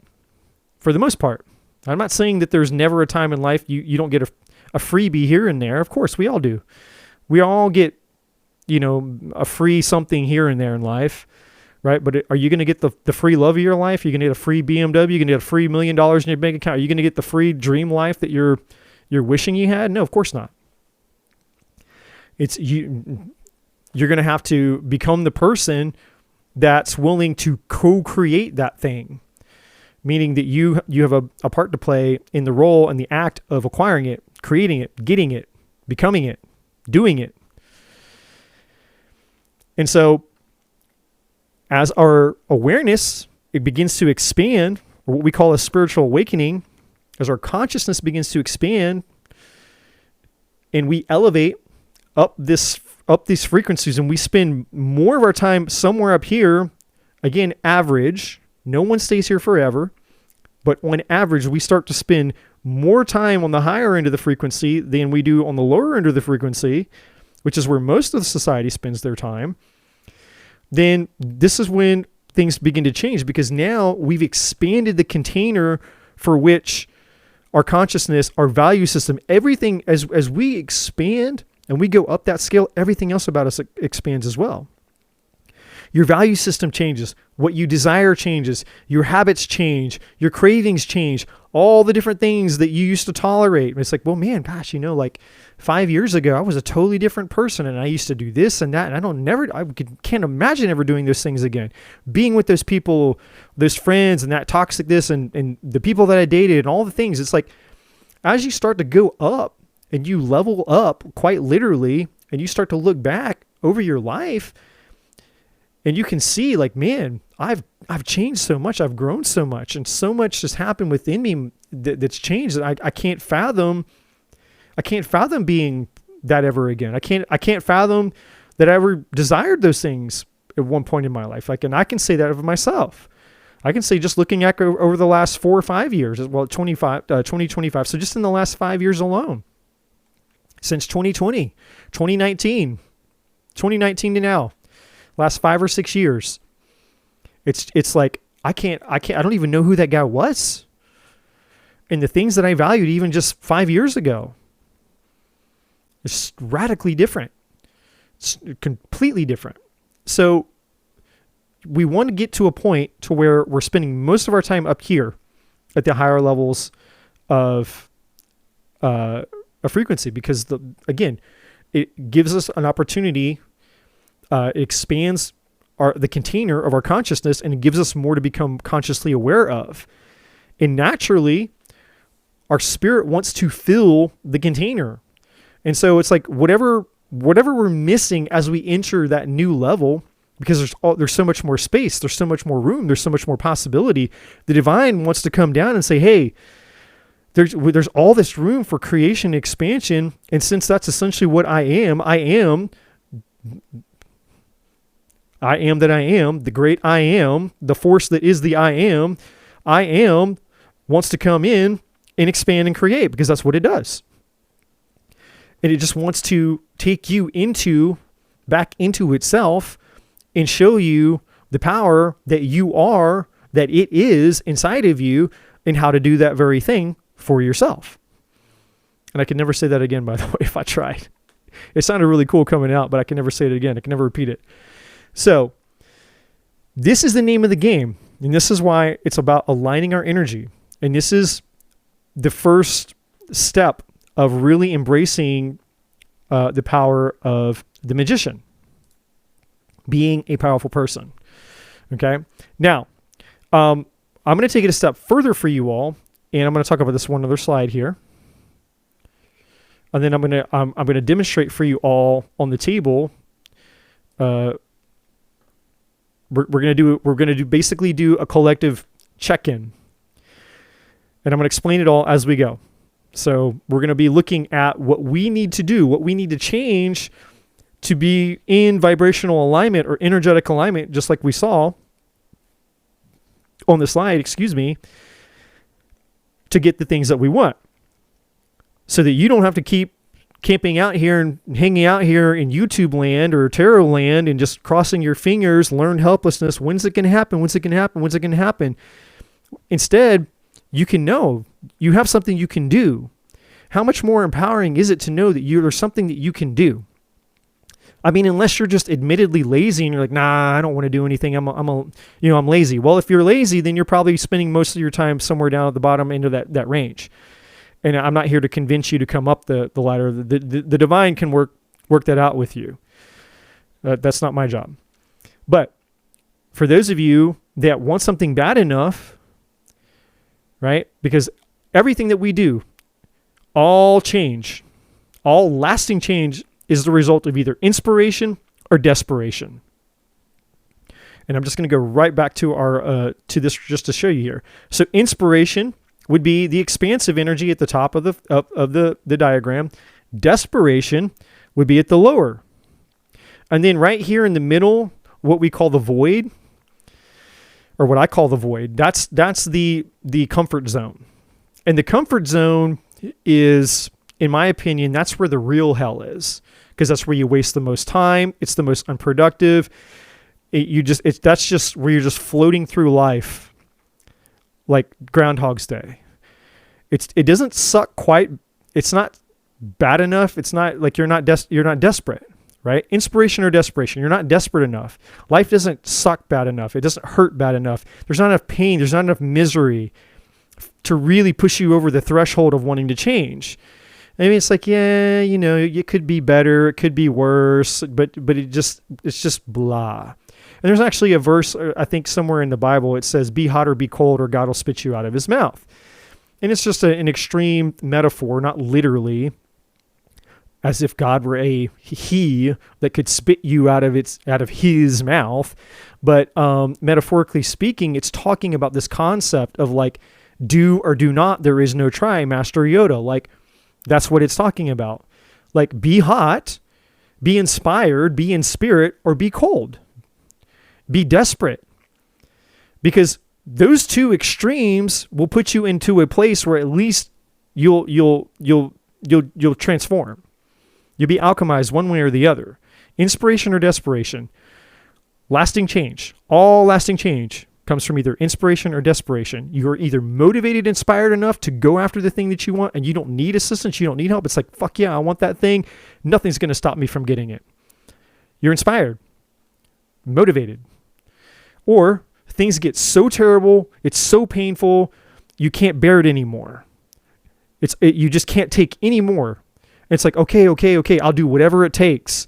for the most part. I'm not saying that there's never a time in life you don't get a freebie here and there. Of course, we all do. We all get, a free something here and there in life, right? But are you going to get the free love of your life? Are you going to get a free BMW? You're going to get a free $1 million in your bank account? Are you going to get the free dream life that you're wishing you had? No, of course not. It's you're going to have to become the person that's willing to co-create that thing, meaning that you have a part to play in the role and the act of acquiring it, creating it, getting it, becoming it, doing it. And so as our awareness, it begins to expand, or what we call a spiritual awakening, as our consciousness begins to expand and we elevate up these frequencies, and we spend more of our time somewhere up here, again, average, no one stays here forever, but on average, we start to spend more time on the higher end of the frequency than we do on the lower end of the frequency, which is where most of the society spends their time. Then this is when things begin to change, because now we've expanded the container for which our consciousness, our value system, everything, as we expand and we go up that scale, everything else about us expands as well. Your value system changes. What you desire changes. Your habits change. Your cravings change. All the different things that you used to tolerate. It's like, well, man, gosh, like 5 years ago, I was a totally different person, and I used to do this and that, and I can't imagine ever doing those things again. Being with those people, those friends, and that toxic this, and the people that I dated, and all the things. It's like, as you start to go up and you level up quite literally, and you start to look back over your life, and you can see, like, man, I've changed so much. I've grown so much, and so much has happened within me that's changed that I can't fathom. I can't fathom being that ever again. I can't fathom that I ever desired those things at one point in my life. And I can say that of myself. I can say, just looking at over the last 4 or 5 years, well, 2025. So just in the last 5 years alone, since 2020, 2019 to now. Last 5 or 6 years, it's like I don't even know who that guy was, and the things that I valued even just 5 years ago, it's radically different. It's completely different. So we want to get to a point to where we're spending most of our time up here at the higher levels of a frequency, because again, it gives us an opportunity. It expands the container of our consciousness, and it gives us more to become consciously aware of. And naturally, our spirit wants to fill the container. And so it's like whatever we're missing as we enter that new level, because there's so much more space, there's so much more room, there's so much more possibility. The divine wants to come down and say, hey, there's all this room for creation and expansion. And since that's essentially what I am that I am, the great I am, the force that is the I am wants to come in and expand and create, because that's what it does. And it just wants to take you back into itself and show you the power that you are, that it is inside of you, and how to do that very thing for yourself. And I can never say that again, by the way, if I tried. It sounded really cool coming out, but I can never say it again. I can never repeat it. So this is the name of the game, and this is why it's about aligning our energy. And this is the first step of really embracing the power of the magician, being a powerful person. Okay. Now, I'm going to take it a step further for you all, and I'm going to talk about this one other slide here. And then I'm going to demonstrate for you all on the table. We're going to basically do a collective check-in, and I'm going to explain it all as we go. So we're going to be looking at what we need to do, what we need to change to be in vibrational alignment or energetic alignment, just like we saw on the slide, to get the things that we want, so that you don't have to keep camping out here and hanging out here in YouTube land or tarot land and just crossing your fingers, learn helplessness. When's it going to happen? When's it going to happen? When's it going to happen? Instead, you can know you have something you can do. How much more empowering is it to know that there's something that you can do? I mean, unless you're just admittedly lazy and you're like, nah, I don't want to do anything. I'm lazy. Well, if you're lazy, then you're probably spending most of your time somewhere down at the bottom end of that range. And I'm not here to convince you to come up the ladder. The divine can work that out with you. That's not my job. But for those of you that want something bad enough, right? Because everything that we do, all change, all lasting change is the result of either inspiration or desperation. And I'm just going to go right back to our to this just to show you here. So inspiration would be the expansive energy at the top of the diagram. Desperation would be at the lower. And then right here in the middle, what we call the void, or what I call the void, that's the comfort zone. And the comfort zone is, in my opinion, that's where the real hell is, because that's where you waste the most time. It's the most unproductive. That's just where you're just floating through life like Groundhog's Day. It doesn't suck quite. It's not bad enough. It's not like you're not desperate, right? Inspiration or desperation. You're not desperate enough. Life doesn't suck bad enough. It doesn't hurt bad enough. There's not enough pain. There's not enough misery to really push you over the threshold of wanting to change. I mean, it's like, yeah, it could be better, it could be worse, but it's just blah. And there's actually a verse, I think somewhere in the Bible, it says, be hot or be cold, or God will spit you out of his mouth. And it's just an extreme metaphor, not literally, as if God were a he that could spit you out of his mouth. But metaphorically speaking, it's talking about this concept of like, do or do not, there is no try, Master Yoda. Like, that's what it's talking about. Like, be hot, be inspired, be in spirit, or be cold. Be desperate. Because those two extremes will put you into a place where at least you'll transform. You'll be alchemized one way or the other. Inspiration or desperation. Lasting change. All lasting change comes from either inspiration or desperation. You're either motivated, inspired enough to go after the thing that you want, and you don't need assistance, you don't need help. It's like, fuck yeah, I want that thing. Nothing's going to stop me from getting it. You're inspired, motivated. Or things get so terrible, it's so painful, you can't bear it anymore. You just can't take any more. It's like, okay, I'll do whatever it takes.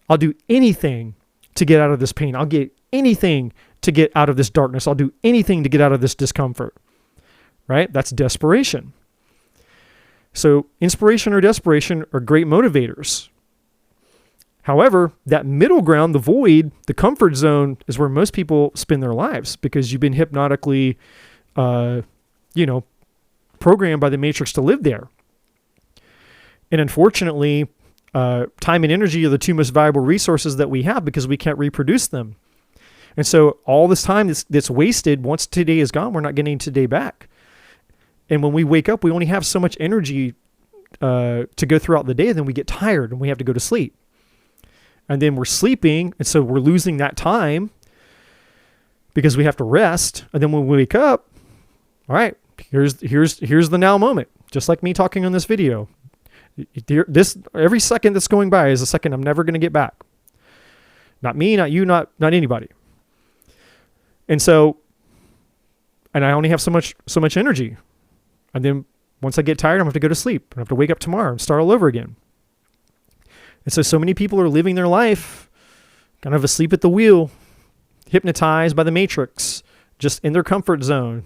I'll do anything to get out of this pain. I'll get anything to get out of this darkness. I'll do anything to get out of this discomfort, right? That's desperation. So inspiration or desperation are great motivators. However, that middle ground, the void, the comfort zone, is where most people spend their lives because you've been hypnotically, programmed by the matrix to live there. And unfortunately, time and energy are the two most valuable resources that we have because we can't reproduce them. And so all this time that's wasted, once today is gone, we're not getting today back. And when we wake up, we only have so much energy to go throughout the day, then we get tired and we have to go to sleep. And then we're sleeping, and so we're losing that time because we have to rest. And then when we wake up, all right, here's the now moment, just like me talking on this video. Every second that's going by is a second I'm never going to get back. Not me, not you, not anybody. And I only have so much energy. And then once I get tired, I'm going to have to go to sleep. I have to wake up tomorrow and start all over again. And so many people are living their life kind of asleep at the wheel, hypnotized by the matrix, just in their comfort zone.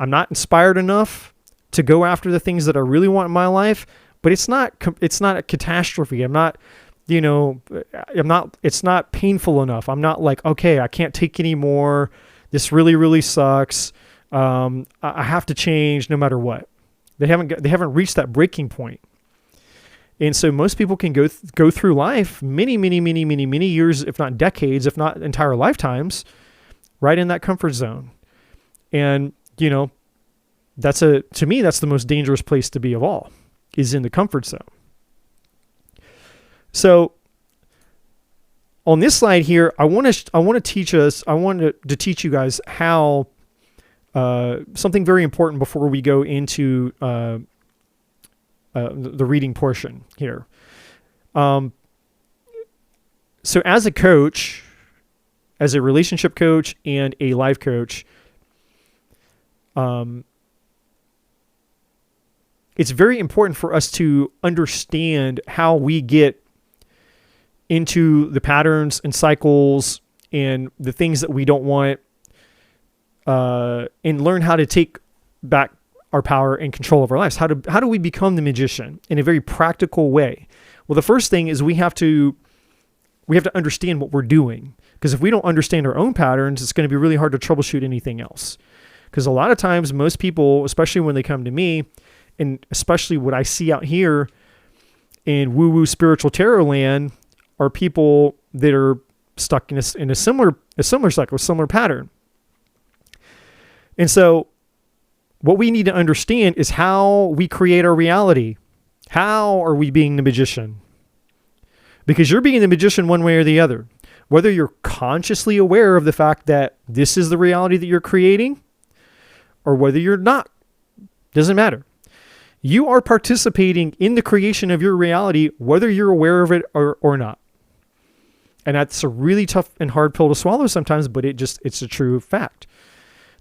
I'm not inspired enough to go after the things that I really want in my life, but it's not a catastrophe. It's not painful enough. I'm not like, okay, I can't take any more. This really, really sucks. I have to change no matter what. They haven't reached that breaking point. And so most people can go through life many years, if not decades, if not entire lifetimes, right in that comfort zone. And, to me, that's the most dangerous place to be of all, is in the comfort zone. So on this slide here, I want to teach you guys how something very important before we go into the reading portion here. So as a coach, as a relationship coach and a life coach, it's very important for us to understand how we get into the patterns and cycles and the things that we don't want, and learn how to take back our power and control of our lives. How do we become the magician in a very practical way? Well, the first thing is we have to understand what we're doing, because if we don't understand our own patterns, it's going to be really hard to troubleshoot anything else. Because a lot of times, most people, especially when they come to me, and especially what I see out here in woo-woo spiritual tarot land, are people that are stuck in a similar cycle, a similar pattern. And so what we need to understand is how we create our reality. How are we being the magician? Because you're being the magician one way or the other. Whether you're consciously aware of the fact that this is the reality that you're creating, or whether you're not, doesn't matter. You are participating in the creation of your reality, whether you're aware of it or not. And that's a really tough and hard pill to swallow sometimes, but it's a true fact.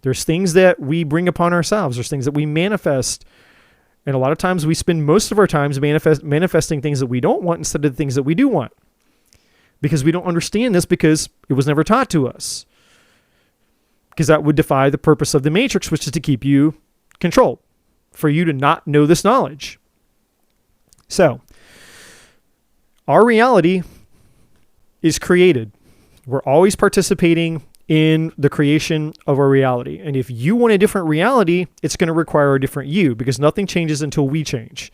There's things that we bring upon ourselves. There's things that we manifest. And a lot of times we spend most of our times manifesting things that we don't want instead of the things that we do want. Because we don't understand this, because it was never taught to us. Because that would defy the purpose of the matrix, which is to keep you controlled, for you to not know this knowledge. So, our reality is created. We're always participating in the creation of our reality. And if you want a different reality, it's going to require a different you, because nothing changes until we change.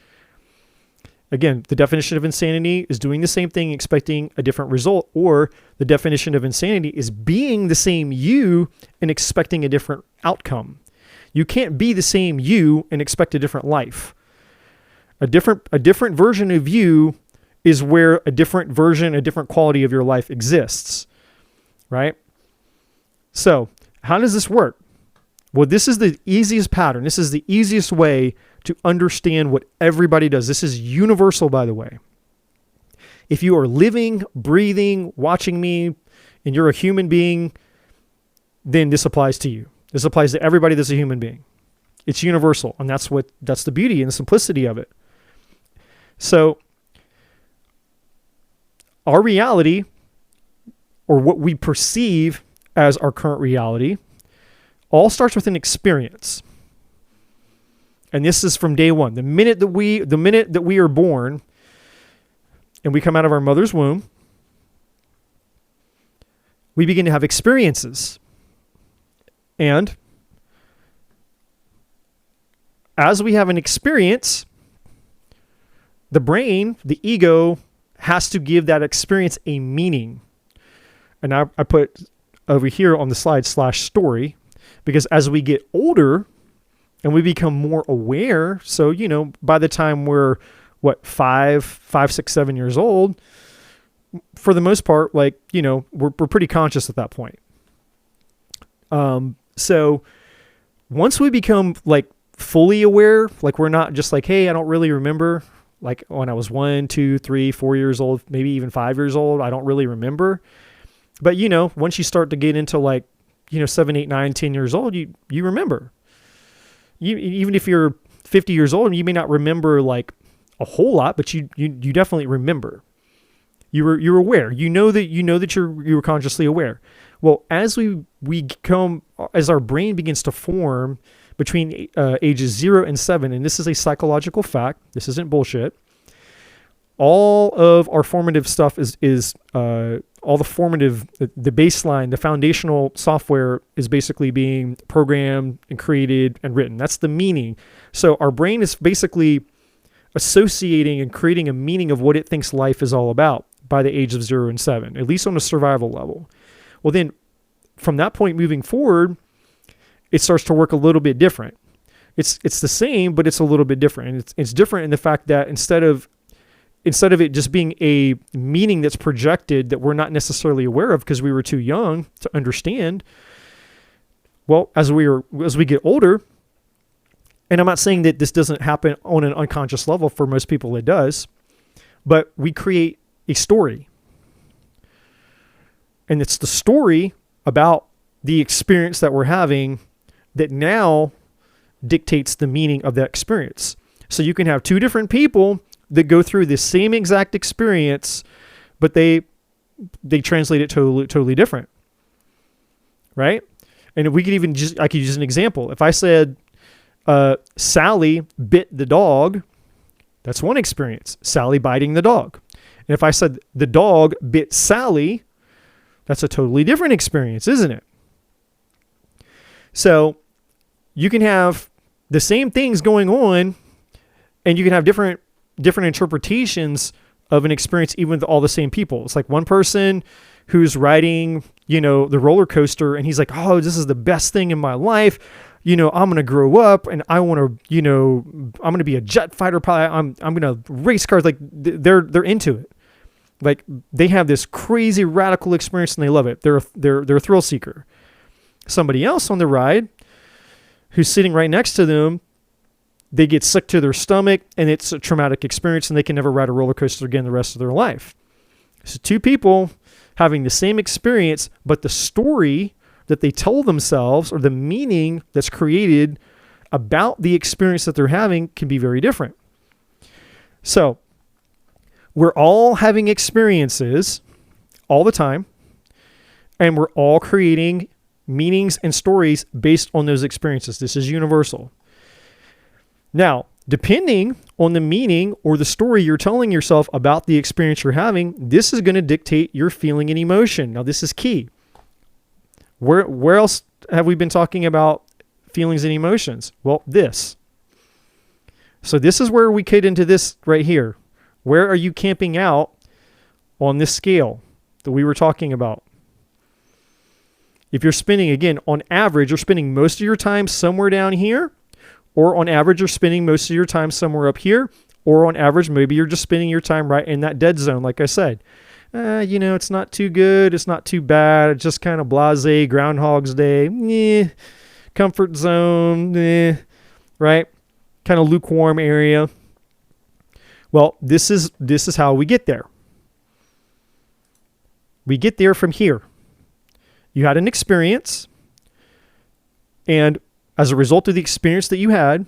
Again, the definition of insanity is doing the same thing, expecting a different result, or the definition of insanity is being the same you and expecting a different outcome. You can't be the same you and expect a different life. A different version of you is where a different version, a different quality of your life exists, right? So how does this work? Well, this is the easiest pattern. This is the easiest way to understand what everybody does. This is universal, by the way. If you are living, breathing, watching me, and you're a human being, then this applies to you. This applies to everybody that's a human being. It's universal, and that's the beauty and the simplicity of it. So, our reality, or what we perceive as our current reality, all starts with an experience. And this is from day one. The minute that we are born and we come out of our mother's womb, we begin to have experiences. And as we have an experience, the brain, the ego, has to give that experience a meaning. And I put over here on the slide /story, because as we get older and we become more aware, so, by the time we're, 5, 6, 7 years old, for the most part, we're pretty conscious at that point. So once we become fully aware, we're not just hey, I don't really remember, when I was 1, 2, 3, 4 years old, maybe even 5 years old, I don't really remember. But, once you start to get into 7, 8, 9, 10 years old, you remember. Even if you're 50 years old, you may not remember a whole lot, but you definitely remember. You're aware. You know that you were consciously aware. Well, as as our brain begins to form between ages 0 and 7, and this is a psychological fact, this isn't bullshit. All of our formative stuff is all the formative, the baseline, the foundational software is basically being programmed and created and written. That's the meaning. So our brain is basically associating and creating a meaning of what it thinks life is all about by the age of 0 and 7, at least on a survival level. Well, then from that point moving forward, it starts to work a little bit different. It's the same, but it's a little bit different. And it's different in the fact that instead of it just being a meaning that's projected that we're not necessarily aware of because we were too young to understand, well, as we get older, and I'm not saying that this doesn't happen on an unconscious level, for most people it does, but we create a story. And it's the story about the experience that we're having that now dictates the meaning of that experience. So you can have two different people that go through the same exact experience, but they translate it totally different, right? And we could even I could use an example. If I said, Sally bit the dog, that's one experience, Sally biting the dog. And if I said the dog bit Sally, that's a totally different experience, isn't it? So you can have the same things going on, and you can have different interpretations of an experience, even with all the same people. It's like one person who's riding, the roller coaster, and he's like, oh, this is the best thing in my life. I'm going to grow up and I want to, I'm going to be a jet fighter pilot. I'm going to race cars. Like they're into it. Like they have this crazy radical experience and they love it. They're a thrill seeker. Somebody else on the ride who's sitting right next to them, they get sick to their stomach and it's a traumatic experience and they can never ride a roller coaster again the rest of their life. So two people having the same experience, but the story that they tell themselves or the meaning that's created about the experience that they're having can be very different. So we're all having experiences all the time, and we're all creating meanings and stories based on those experiences. This is universal. Now, depending on the meaning or the story you're telling yourself about the experience you're having, this is going to dictate your feeling and emotion. Now, this is key. Where else have we been talking about feelings and emotions? Well, this. So this is where we get into this right here. Where are you camping out on this scale that we were talking about? If you're spending, again, on average, you're spending most of your time somewhere down here, or on average, you're spending most of your time somewhere up here, or on average, maybe you're just spending your time right in that dead zone, like I said. It's not too good. It's not too bad. It's just kind of blasé, Groundhog's Day, comfort zone, right? Kind of lukewarm area. Well, this is how we get there. We get there from here. You had an experience, and as a result of the experience that you had,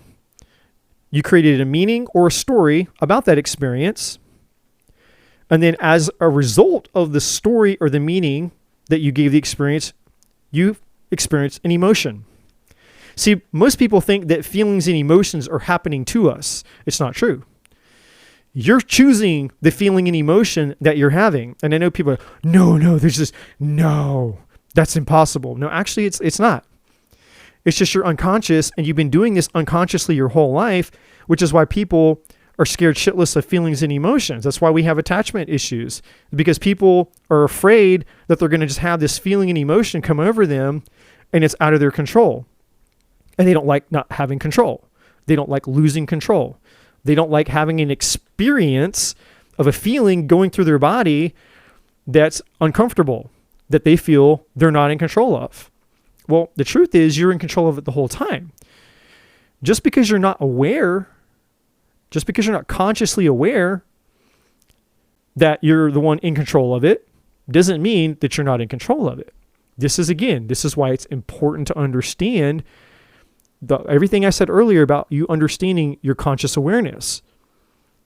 you created a meaning or a story about that experience. And then as a result of the story or the meaning that you gave the experience, you experienced an emotion. See, most people think that feelings and emotions are happening to us. It's not true. You're choosing the feeling and emotion that you're having. And I know people are, no, that's impossible. No, actually, it's not. It's just you're unconscious, and you've been doing this unconsciously your whole life, which is why people are scared shitless of feelings and emotions. That's why we have attachment issues, because people are afraid that they're going to just have this feeling and emotion come over them and it's out of their control. And they don't like not having control. They don't like losing control. They don't like having an experience of a feeling going through their body that's uncomfortable, that they feel they're not in control of. Well, the truth is you're in control of it the whole time. Just because you're not aware, just because you're not consciously aware that you're the one in control of it, doesn't mean that you're not in control of it. This is why it's important to understand everything I said earlier about you understanding your conscious awareness.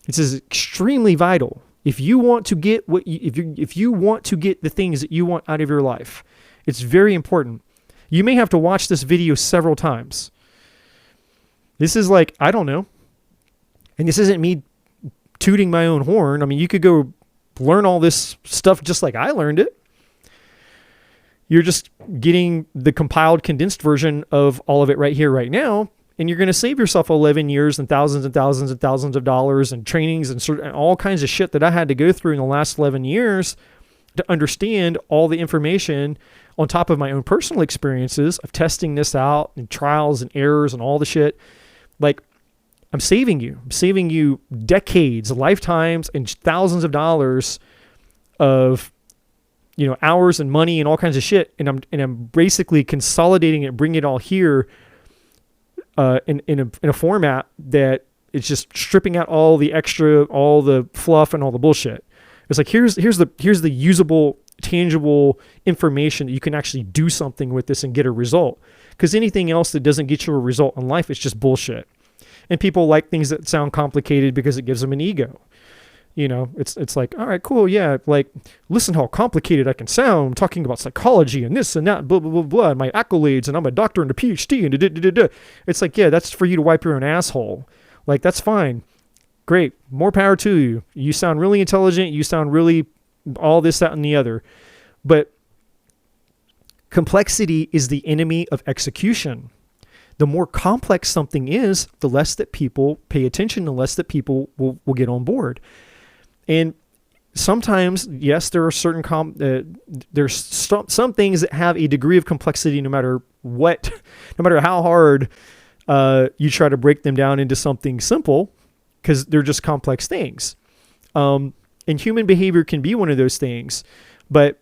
This is extremely vital. If you want to get if you want to get the things that you want out of your life, it's very important. You may have to watch this video several times. This is like, I don't know. And this isn't me tooting my own horn. I mean, you could go learn all this stuff just like I learned it. You're just getting the compiled, condensed version of all of it right here, right now. And you're going to save yourself 11 years and thousands and thousands and thousands of dollars and trainings and all kinds of shit that I had to go through in the last 11 years to understand all the information on top of my own personal experiences of testing this out and trials and errors and all the shit. Like, I'm saving you decades, lifetimes, and thousands of dollars of, hours and money and all kinds of shit. And I'm basically consolidating it, bringing it all here in a format that is just stripping out all the extra, all the fluff and all the bullshit. It's like, here's the usable tangible information that you can actually do something with this and get a result. Because anything else that doesn't get you a result in life is just bullshit. And people like things that sound complicated because it gives them an ego. You know, it's like, all right, cool, yeah, like, listen how complicated I can sound. I'm talking about psychology and this and that, blah, blah, blah, blah, and my accolades, and I'm a doctor and a PhD, and da-da-da-da-da. It's like, yeah, that's for you to wipe your own asshole. Like, that's fine. Great. More power to you. You sound really intelligent. You sound really all this, that, and the other. But complexity is the enemy of execution. The more complex something is, the less that people pay attention, the less that people will get on board. And sometimes, yes, there are certain there's some things that have a degree of complexity no matter what, no matter how hard you try to break them down into something simple, because they're just complex things. And human behavior can be one of those things. But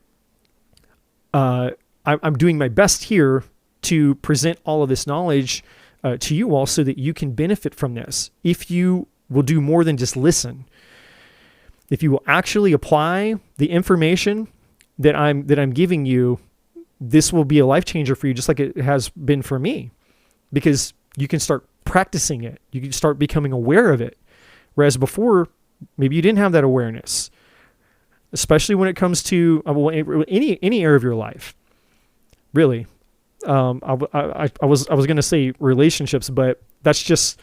I'm doing my best here to present all of this knowledge to you all so that you can benefit from this. If you will do more than just listen, if you will actually apply the information that I'm giving you, this will be a life changer for you, just like it has been for me, because you can start practicing it. You can start becoming aware of it. Whereas before, maybe you didn't have that awareness, especially when it comes to any area of your life. Really, I was going to say relationships, but that's just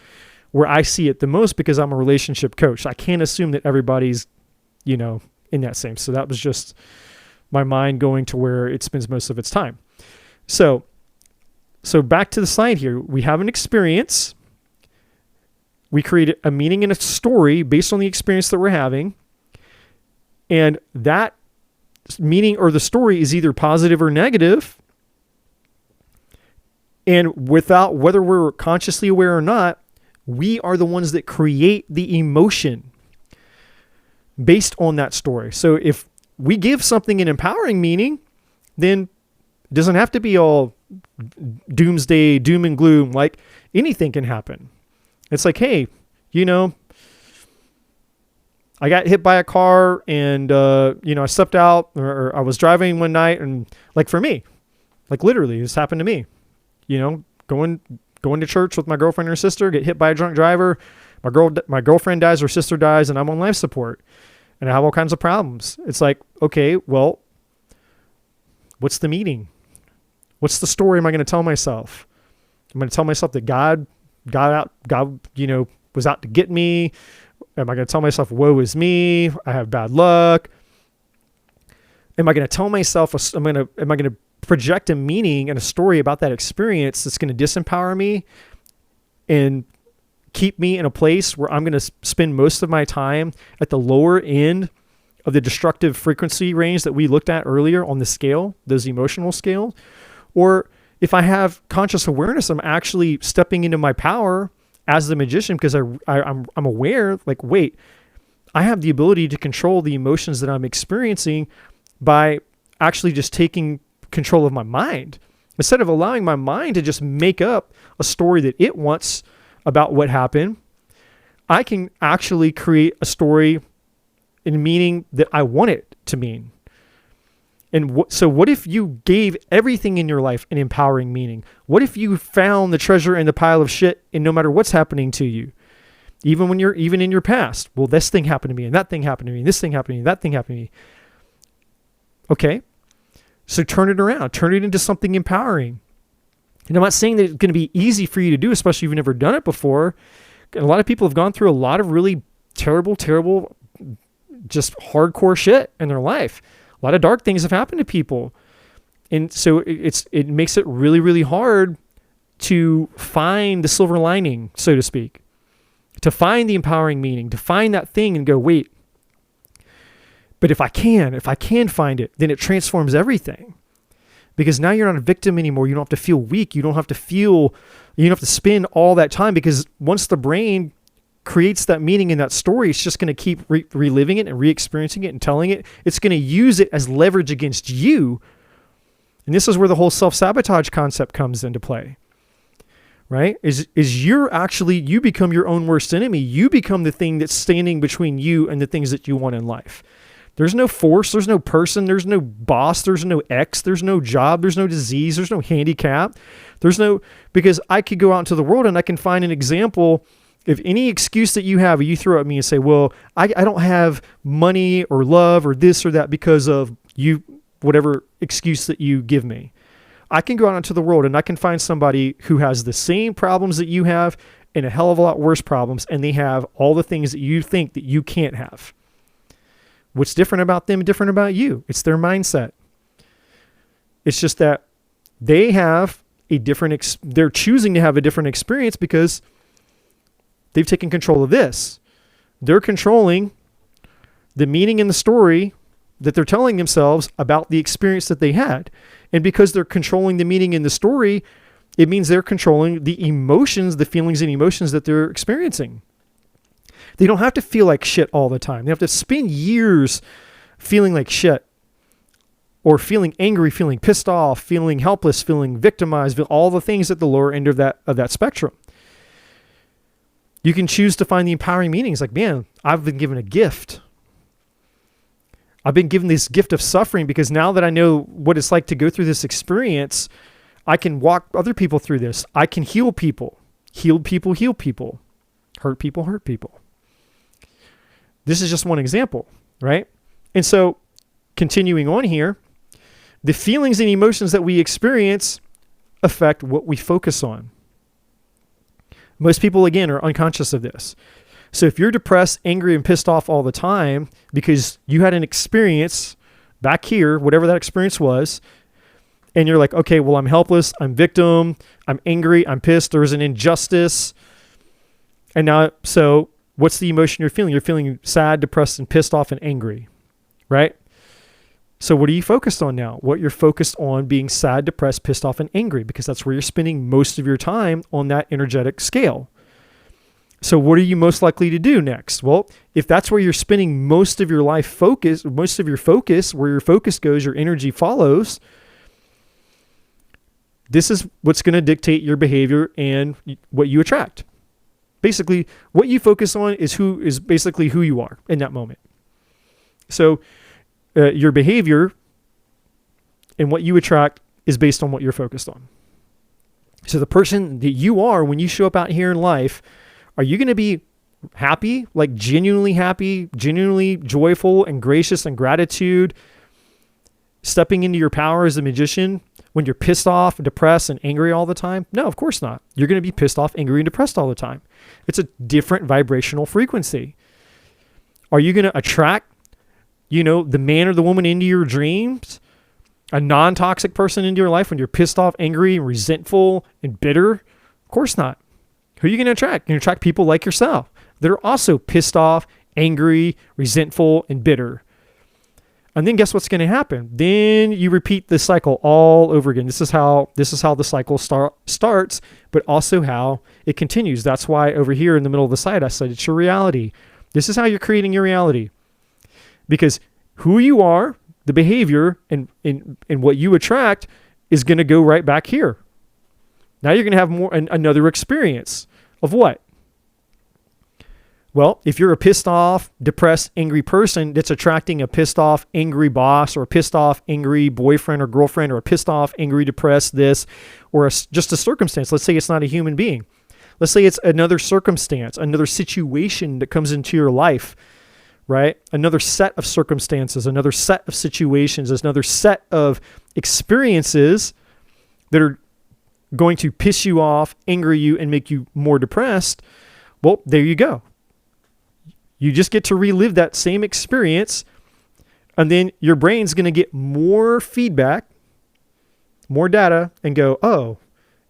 where I see it the most because I'm a relationship coach. I can't assume that everybody's, in that same. So that was just my mind going to where it spends most of its time. So back to the slide here. We have an experience. We create a meaning and a story based on the experience that we're having. And that meaning or the story is either positive or negative. And without, whether we're consciously aware or not, we are the ones that create the emotion based on that story. So if we give something an empowering meaning, then it doesn't have to be all doomsday, doom and gloom. Like, anything can happen. It's like, hey, I got hit by a car and, I stepped out or I was driving one night and, like, for me, like, literally this happened to me, going to church with my girlfriend and her sister, get hit by a drunk driver. My girlfriend dies, her sister dies, and I'm on life support and I have all kinds of problems. It's like, okay, well, what's the meaning? What's the story am I going to tell myself? I'm going to tell myself that God, was out to get me. Am I going to tell myself, woe is me, I have bad luck? Am I going to tell myself, am I going to project a meaning and a story about that experience that's going to disempower me and keep me in a place where I'm going to spend most of my time at the lower end of the destructive frequency range that we looked at earlier on the scale, those emotional scale? Or if I have conscious awareness, I'm actually stepping into my power as the magician because I'm aware, like, wait, I have the ability to control the emotions that I'm experiencing by actually just taking control of my mind. Instead of allowing my mind to just make up a story that it wants about what happened, I can actually create a story in meaning that I want it to mean. And so what if you gave everything in your life an empowering meaning? What if you found the treasure in the pile of shit and no matter what's happening to you, even in your past, well, this thing happened to me and that thing happened to me, and this thing happened to me, and that thing happened to me. Okay. So turn it around, turn it into something empowering. And I'm not saying that it's going to be easy for you to do, especially if you've never done it before. And a lot of people have gone through a lot of really terrible, just hardcore shit in their life. A lot of dark things have happened to people. And so it makes it really, really hard to find the silver lining, so to speak, to find the empowering meaning, to find that thing and go, wait, but if I can find it, then it transforms everything. Because now you're not a victim anymore. You don't have to feel weak. You don't have to spend all that time, because once the brain creates that meaning in that story, it's just going to keep reliving it and re-experiencing it and telling it. It's going to use it as leverage against you. And this is where the whole self-sabotage concept comes into play, right? You become your own worst enemy. You become the thing that's standing between you and the things that you want in life. There's no force, there's no person, there's no boss, there's no ex, there's no job, there's no disease, there's no handicap. Because I could go out into the world and I can find an example. If any excuse that you have, you throw at me and say, well, I don't have money or love or this or that because of you, whatever excuse that you give me. I can go out into the world and I can find somebody who has the same problems that you have and a hell of a lot worse problems, and they have all the things that you think that you can't have. What's different about them, different about you? It's their mindset. It's just that they have they're choosing to have a different experience because they've taken control of this. They're controlling the meaning in the story that they're telling themselves about the experience that they had. And because they're controlling the meaning in the story, it means they're controlling the emotions, the feelings and emotions that they're experiencing. They don't have to feel like shit all the time. They have to spend years feeling like shit, or feeling angry, feeling pissed off, feeling helpless, feeling victimized, all the things at the lower end of that spectrum. You can choose to find the empowering meanings. Like, man, I've been given a gift. I've been given this gift of suffering because now that I know what it's like to go through this experience, I can walk other people through this. I can heal people. Healed people heal people. Hurt people hurt people. This is just one example, right? And so continuing on here, the feelings and emotions that we experience affect what we focus on. Most people, again, are unconscious of this. So if you're depressed, angry, and pissed off all the time because you had an experience back here, whatever that experience was, and you're like, okay, well, I'm helpless, I'm victim, I'm angry, I'm pissed, there's an injustice. And now, so what's the emotion you're feeling? You're feeling sad, depressed, and pissed off and angry, right? So what are you focused on now? What you're focused on being sad, depressed, pissed off, and angry, because that's where you're spending most of your time on that energetic scale. So what are you most likely to do next? Well, if that's where you're spending most of your life focus, most of your focus, where your focus goes, your energy follows, this is what's going to dictate your behavior and what you attract. Basically, what you focus on is basically who you are in that moment. So your behavior and what you attract is based on what you're focused on. So the person that you are when you show up out here in life, are you going to be happy, like genuinely happy, genuinely joyful and gracious and gratitude, stepping into your power as a magician when you're pissed off, depressed, and angry all the time? No, of course not. You're going to be pissed off, angry, and depressed all the time. It's a different vibrational frequency. Are you going to attract, the man or the woman into your dreams, a non-toxic person into your life when you're pissed off, angry, and resentful, and bitter? Of course not. Who are you going to attract? You're going to attract people like yourself that are also pissed off, angry, resentful, and bitter. And then guess what's going to happen? Then you repeat this cycle all over again. This is how the cycle starts, but also how it continues. That's why over here in the middle of the slide, I said it's your reality. This is how you're creating your reality. Because who you are, the behavior, and what you attract is going to go right back here. Now you're going to have another experience of what? Well, if you're a pissed off, depressed, angry person that's attracting a pissed off, angry boss, or a pissed off, angry boyfriend or girlfriend, or a pissed off, angry, depressed this, or just a circumstance. Let's say it's not a human being. Let's say it's another circumstance, another situation that comes into your life, right? Another set of circumstances, another set of situations, another set of experiences that are going to piss you off, anger you, and make you more depressed. Well, there you go. You just get to relive that same experience, and then your brain's going to get more feedback, more data, and go, oh,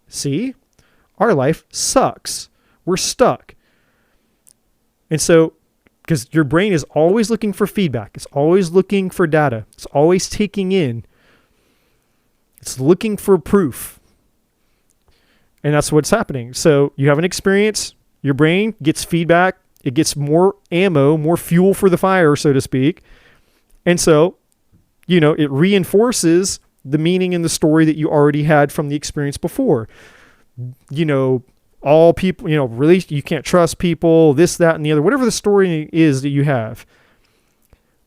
see, our life sucks. We're stuck. And so, because your brain is always looking for feedback, it's always looking for data, it's always taking in, it's looking for proof. And that's what's happening. So you have an experience, your brain gets feedback, it gets more ammo, more fuel for the fire, so to speak. And so, it reinforces the meaning in the story that you already had from the experience before. All people, really, you can't trust people, this, that, and the other, whatever the story is that you have.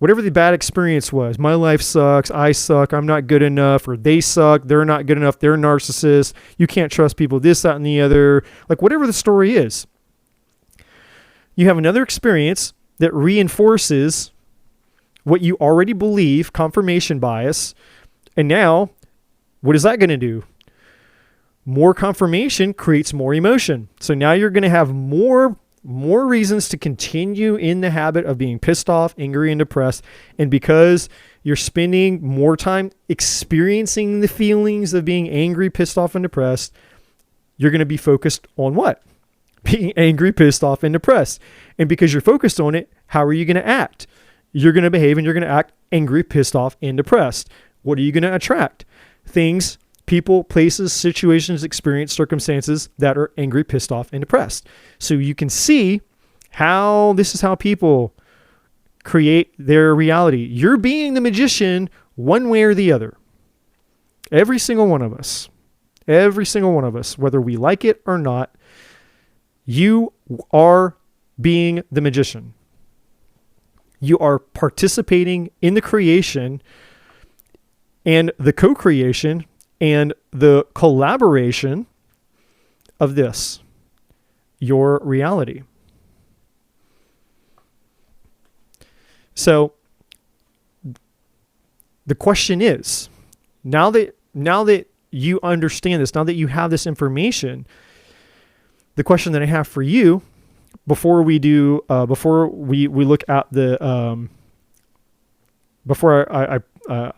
whatever the bad experience was, my life sucks, I suck, I'm not good enough, or they suck, they're not good enough, they're narcissists, you can't trust people, this, that, and the other, like whatever the story is. You have another experience that reinforces what you already believe, confirmation bias, and now, what is that going to do? More confirmation creates more emotion. So now you're going to have more reasons to continue in the habit of being pissed off, angry, and depressed. And because you're spending more time experiencing the feelings of being angry, pissed off, and depressed, you're going to be focused on what? Being angry, pissed off, and depressed. And because you're focused on it, how are you going to act? You're going to behave and you're going to act angry, pissed off, and depressed. What are you going to attract? Things, people, places, situations, experience, circumstances that are angry, pissed off, and depressed. So you can see how this is how people create their reality. You're being the magician one way or the other. Every single one of us, whether we like it or not, you are being the magician. You are participating in the creation and the co-creation and the collaboration of this, your reality. So the question is, now that you understand this, now that you have this information, the question that I have for you before we look at the before I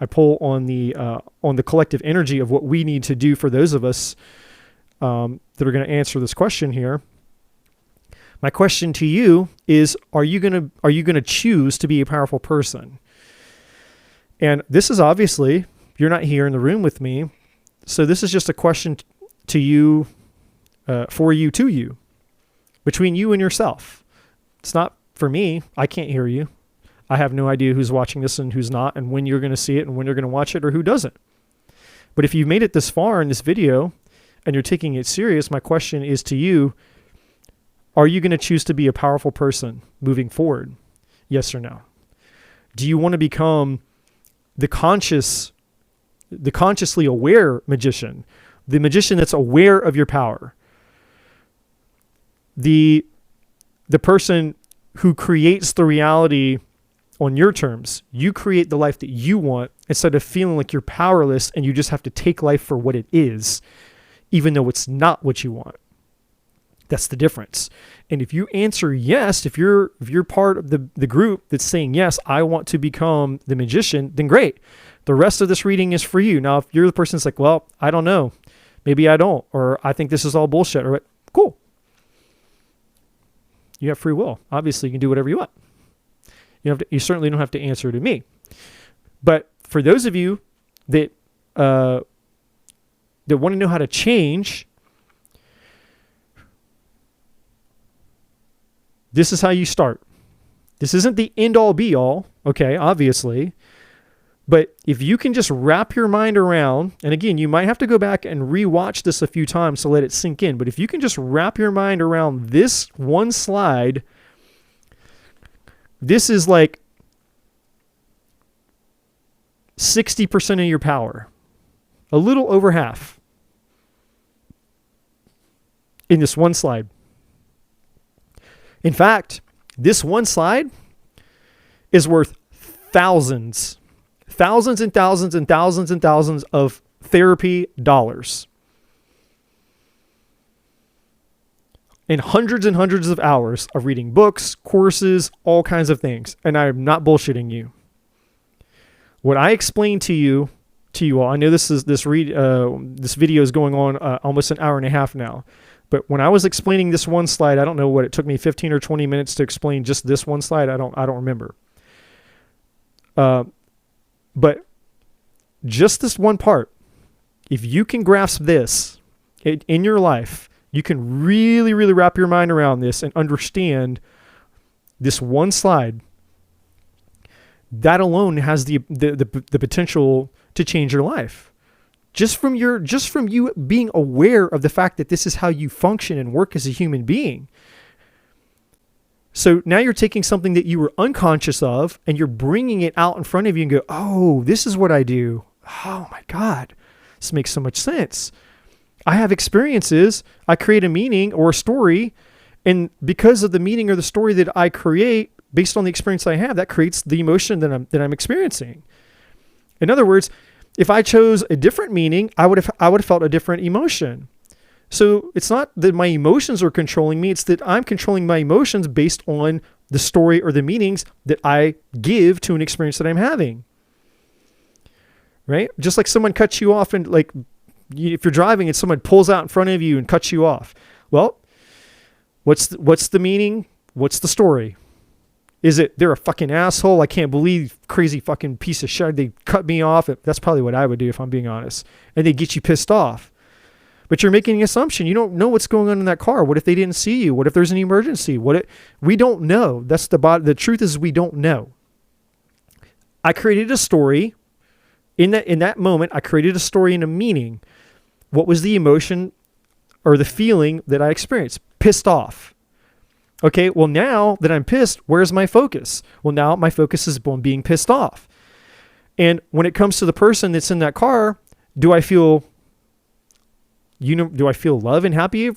pull on the collective energy of what we need to do for those of us that are going to answer this question here. My question to you is: Are you going to choose to be a powerful person? And this is obviously, you're not here in the room with me, so this is just a question to you, for you, to you, between you and yourself. It's not for me. I can't hear you. I have no idea who's watching this and who's not, and when you're going to see it and when you're going to watch it, or who doesn't. But if you've made it this far in this video and you're taking it serious, my question is to you: are you going to choose to be a powerful person moving forward? Yes or no? Do you want to become the consciously aware magician, the magician that's aware of your power, the person who creates the reality on your terms? You create the life that you want instead of feeling like you're powerless and you just have to take life for what it is, even though it's not what you want. That's the difference. And if you answer yes, if you're part of the group that's saying, yes, I want to become the magician, then great. The rest of this reading is for you. Now, if you're the person that's like, well, I don't know, maybe I don't, or I think this is all bullshit, or what, cool. You have free will. Obviously, you can do whatever you want. You certainly don't have to answer to me. But for those of you that want to know how to change, this is how you start. This isn't the end all be all, okay, obviously. But if you can just wrap your mind around, and again, you might have to go back and rewatch this a few times to let it sink in, but if you can just wrap your mind around this one slide, this is like 60% of your power, a little over half in this one slide. In fact, this one slide is worth thousands and thousands and thousands and thousands of therapy dollars and hundreds of hours of reading books, courses, all kinds of things. And I'm not bullshitting you. What I explained to you all, I know this video is going on almost an hour and a half now. But when I was explaining this one slide, I don't know what it took me 15 or 20 minutes to explain just this one slide. I don't remember. But just this one part, if you can grasp this in your life, you can really, really wrap your mind around this and understand this one slide. That alone has the potential to change your life. Just from you being aware of the fact that this is how you function and work as a human being. So now you're taking something that you were unconscious of and you're bringing it out in front of you and go, oh, this is what I do. Oh my God, this makes so much sense. I have experiences. I create a meaning or a story. And because of the meaning or the story that I create based on the experience I have, that creates the emotion that I'm experiencing. In other words, if I chose a different meaning, I would have felt a different emotion. So it's not that my emotions are controlling me, it's that I'm controlling my emotions based on the story or the meanings that I give to an experience that I'm having. Right? Just like someone cuts you off and like if you're driving and someone pulls out in front of you and cuts you off. Well, what's the meaning? What's the story? Is it they're a fucking asshole? I can't believe crazy fucking piece of shit. They cut me off. That's probably what I would do if I'm being honest. And they get you pissed off. But you're making an assumption. You don't know what's going on in that car. What if they didn't see you? What if there's an emergency? We don't know. That's the truth is we don't know. I created a story. In that moment, I created a story and a meaning. What was the emotion or the feeling that I experienced? Pissed off. Okay, well now that I'm pissed, where's my focus? Well, now my focus is on being pissed off. And when it comes to the person that's in that car, do I feel love and happy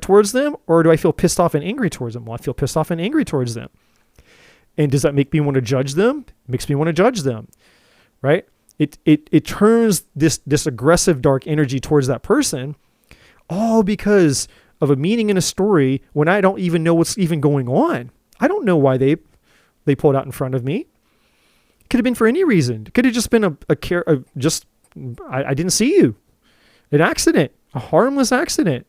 towards them? Or do I feel pissed off and angry towards them? Well, I feel pissed off and angry towards them. And does that make me want to judge them? It makes me want to judge them, right? It turns this aggressive dark energy towards that person, all because of a meaning in a story when I don't even know what's even going on. I don't know why they pulled out in front of me. It could have been for any reason. It could have just been I didn't see you. An accident, a harmless accident.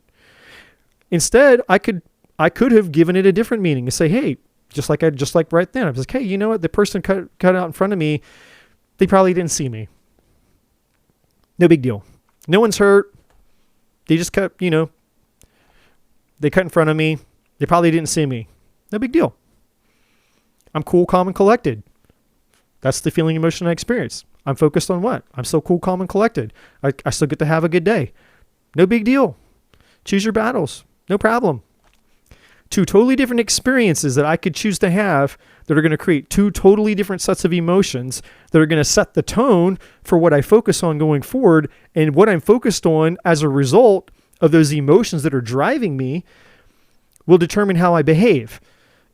Instead, I could have given it a different meaning and say, hey, just like right then, I was like, hey, you know what? The person cut out in front of me. They probably didn't see me. No big deal. No one's hurt. They just cut, they cut in front of me. They probably didn't see me. No big deal. I'm cool, calm, and collected. That's the feeling, emotion I experience. I'm focused on what? I'm so cool, calm, and collected. I still get to have a good day. No big deal. Choose your battles. No problem. Two totally different experiences that I could choose to have that are going to create two totally different sets of emotions that are going to set the tone for what I focus on going forward, and what I'm focused on as a result of those emotions that are driving me will determine how I behave.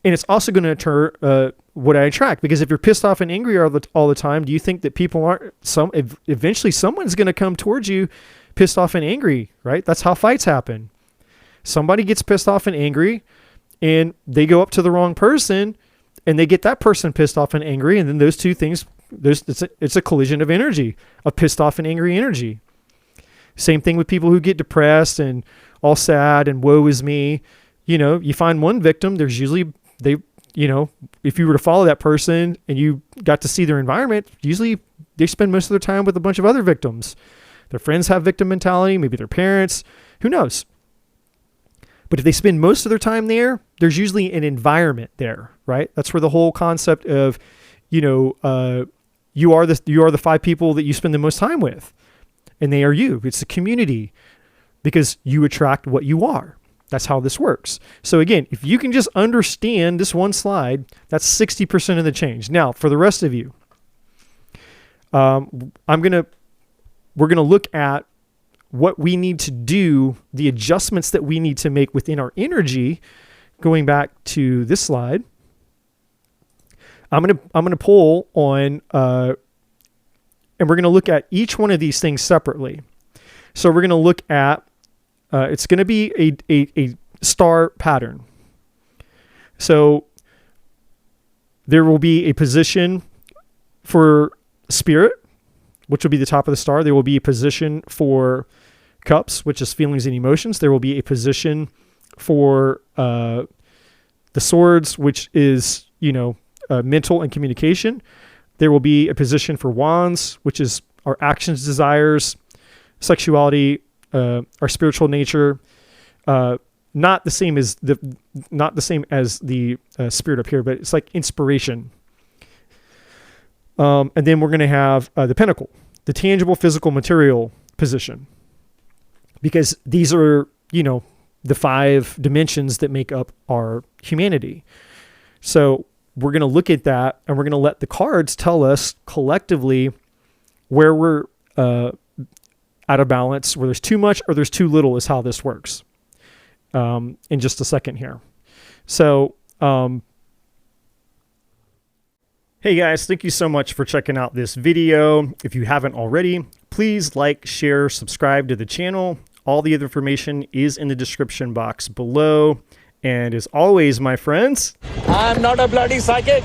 And it's also going to deter what I attract, because if you're pissed off and angry all the time, do you think that people aren't eventually someone's going to come towards you pissed off and angry, right? That's how fights happen. Somebody gets pissed off and angry and they go up to the wrong person and they get that person pissed off and angry. And then those two things, it's a collision of energy, of pissed off and angry energy. Same thing with people who get depressed and all sad and woe is me. You find one victim, there's usually, if you were to follow that person and you got to see their environment, usually they spend most of their time with a bunch of other victims. Their friends have victim mentality, maybe their parents, who knows? But if they spend most of their time there, there's usually an environment there, right? That's where the whole concept of, you are the 5 people that you spend the most time with, and they are you. It's a community because you attract what you are. That's how this works. So again, if you can just understand this one slide, that's 60% of the change. Now, for the rest of you, we're going to look at what we need to do, the adjustments that we need to make within our energy. Going back to this slide, I'm going to pull on, and we're going to look at each one of these things separately. So we're going to look at, it's going to be a star pattern. So there will be a position for spirit, which will be the top of the star. There will be a position for cups, which is feelings and emotions. There will be a position for the swords, which is, mental and communication. There will be a position for wands, which is our actions, desires, sexuality, our spiritual nature. Not the same as the spirit up here, but it's like inspiration. And then we're going to have the pentacle, the tangible physical material position, because these are, the 5 dimensions that make up our humanity. So we're going to look at that, and we're going to let the cards tell us collectively where we're out of balance, where there's too much or there's too little, is how this works in just a second here. So hey guys, thank you so much for checking out this video. If you haven't already, please like, share, subscribe to the channel. All the other information is in the description box below. And as always, my friends, I'm not a bloody psychic.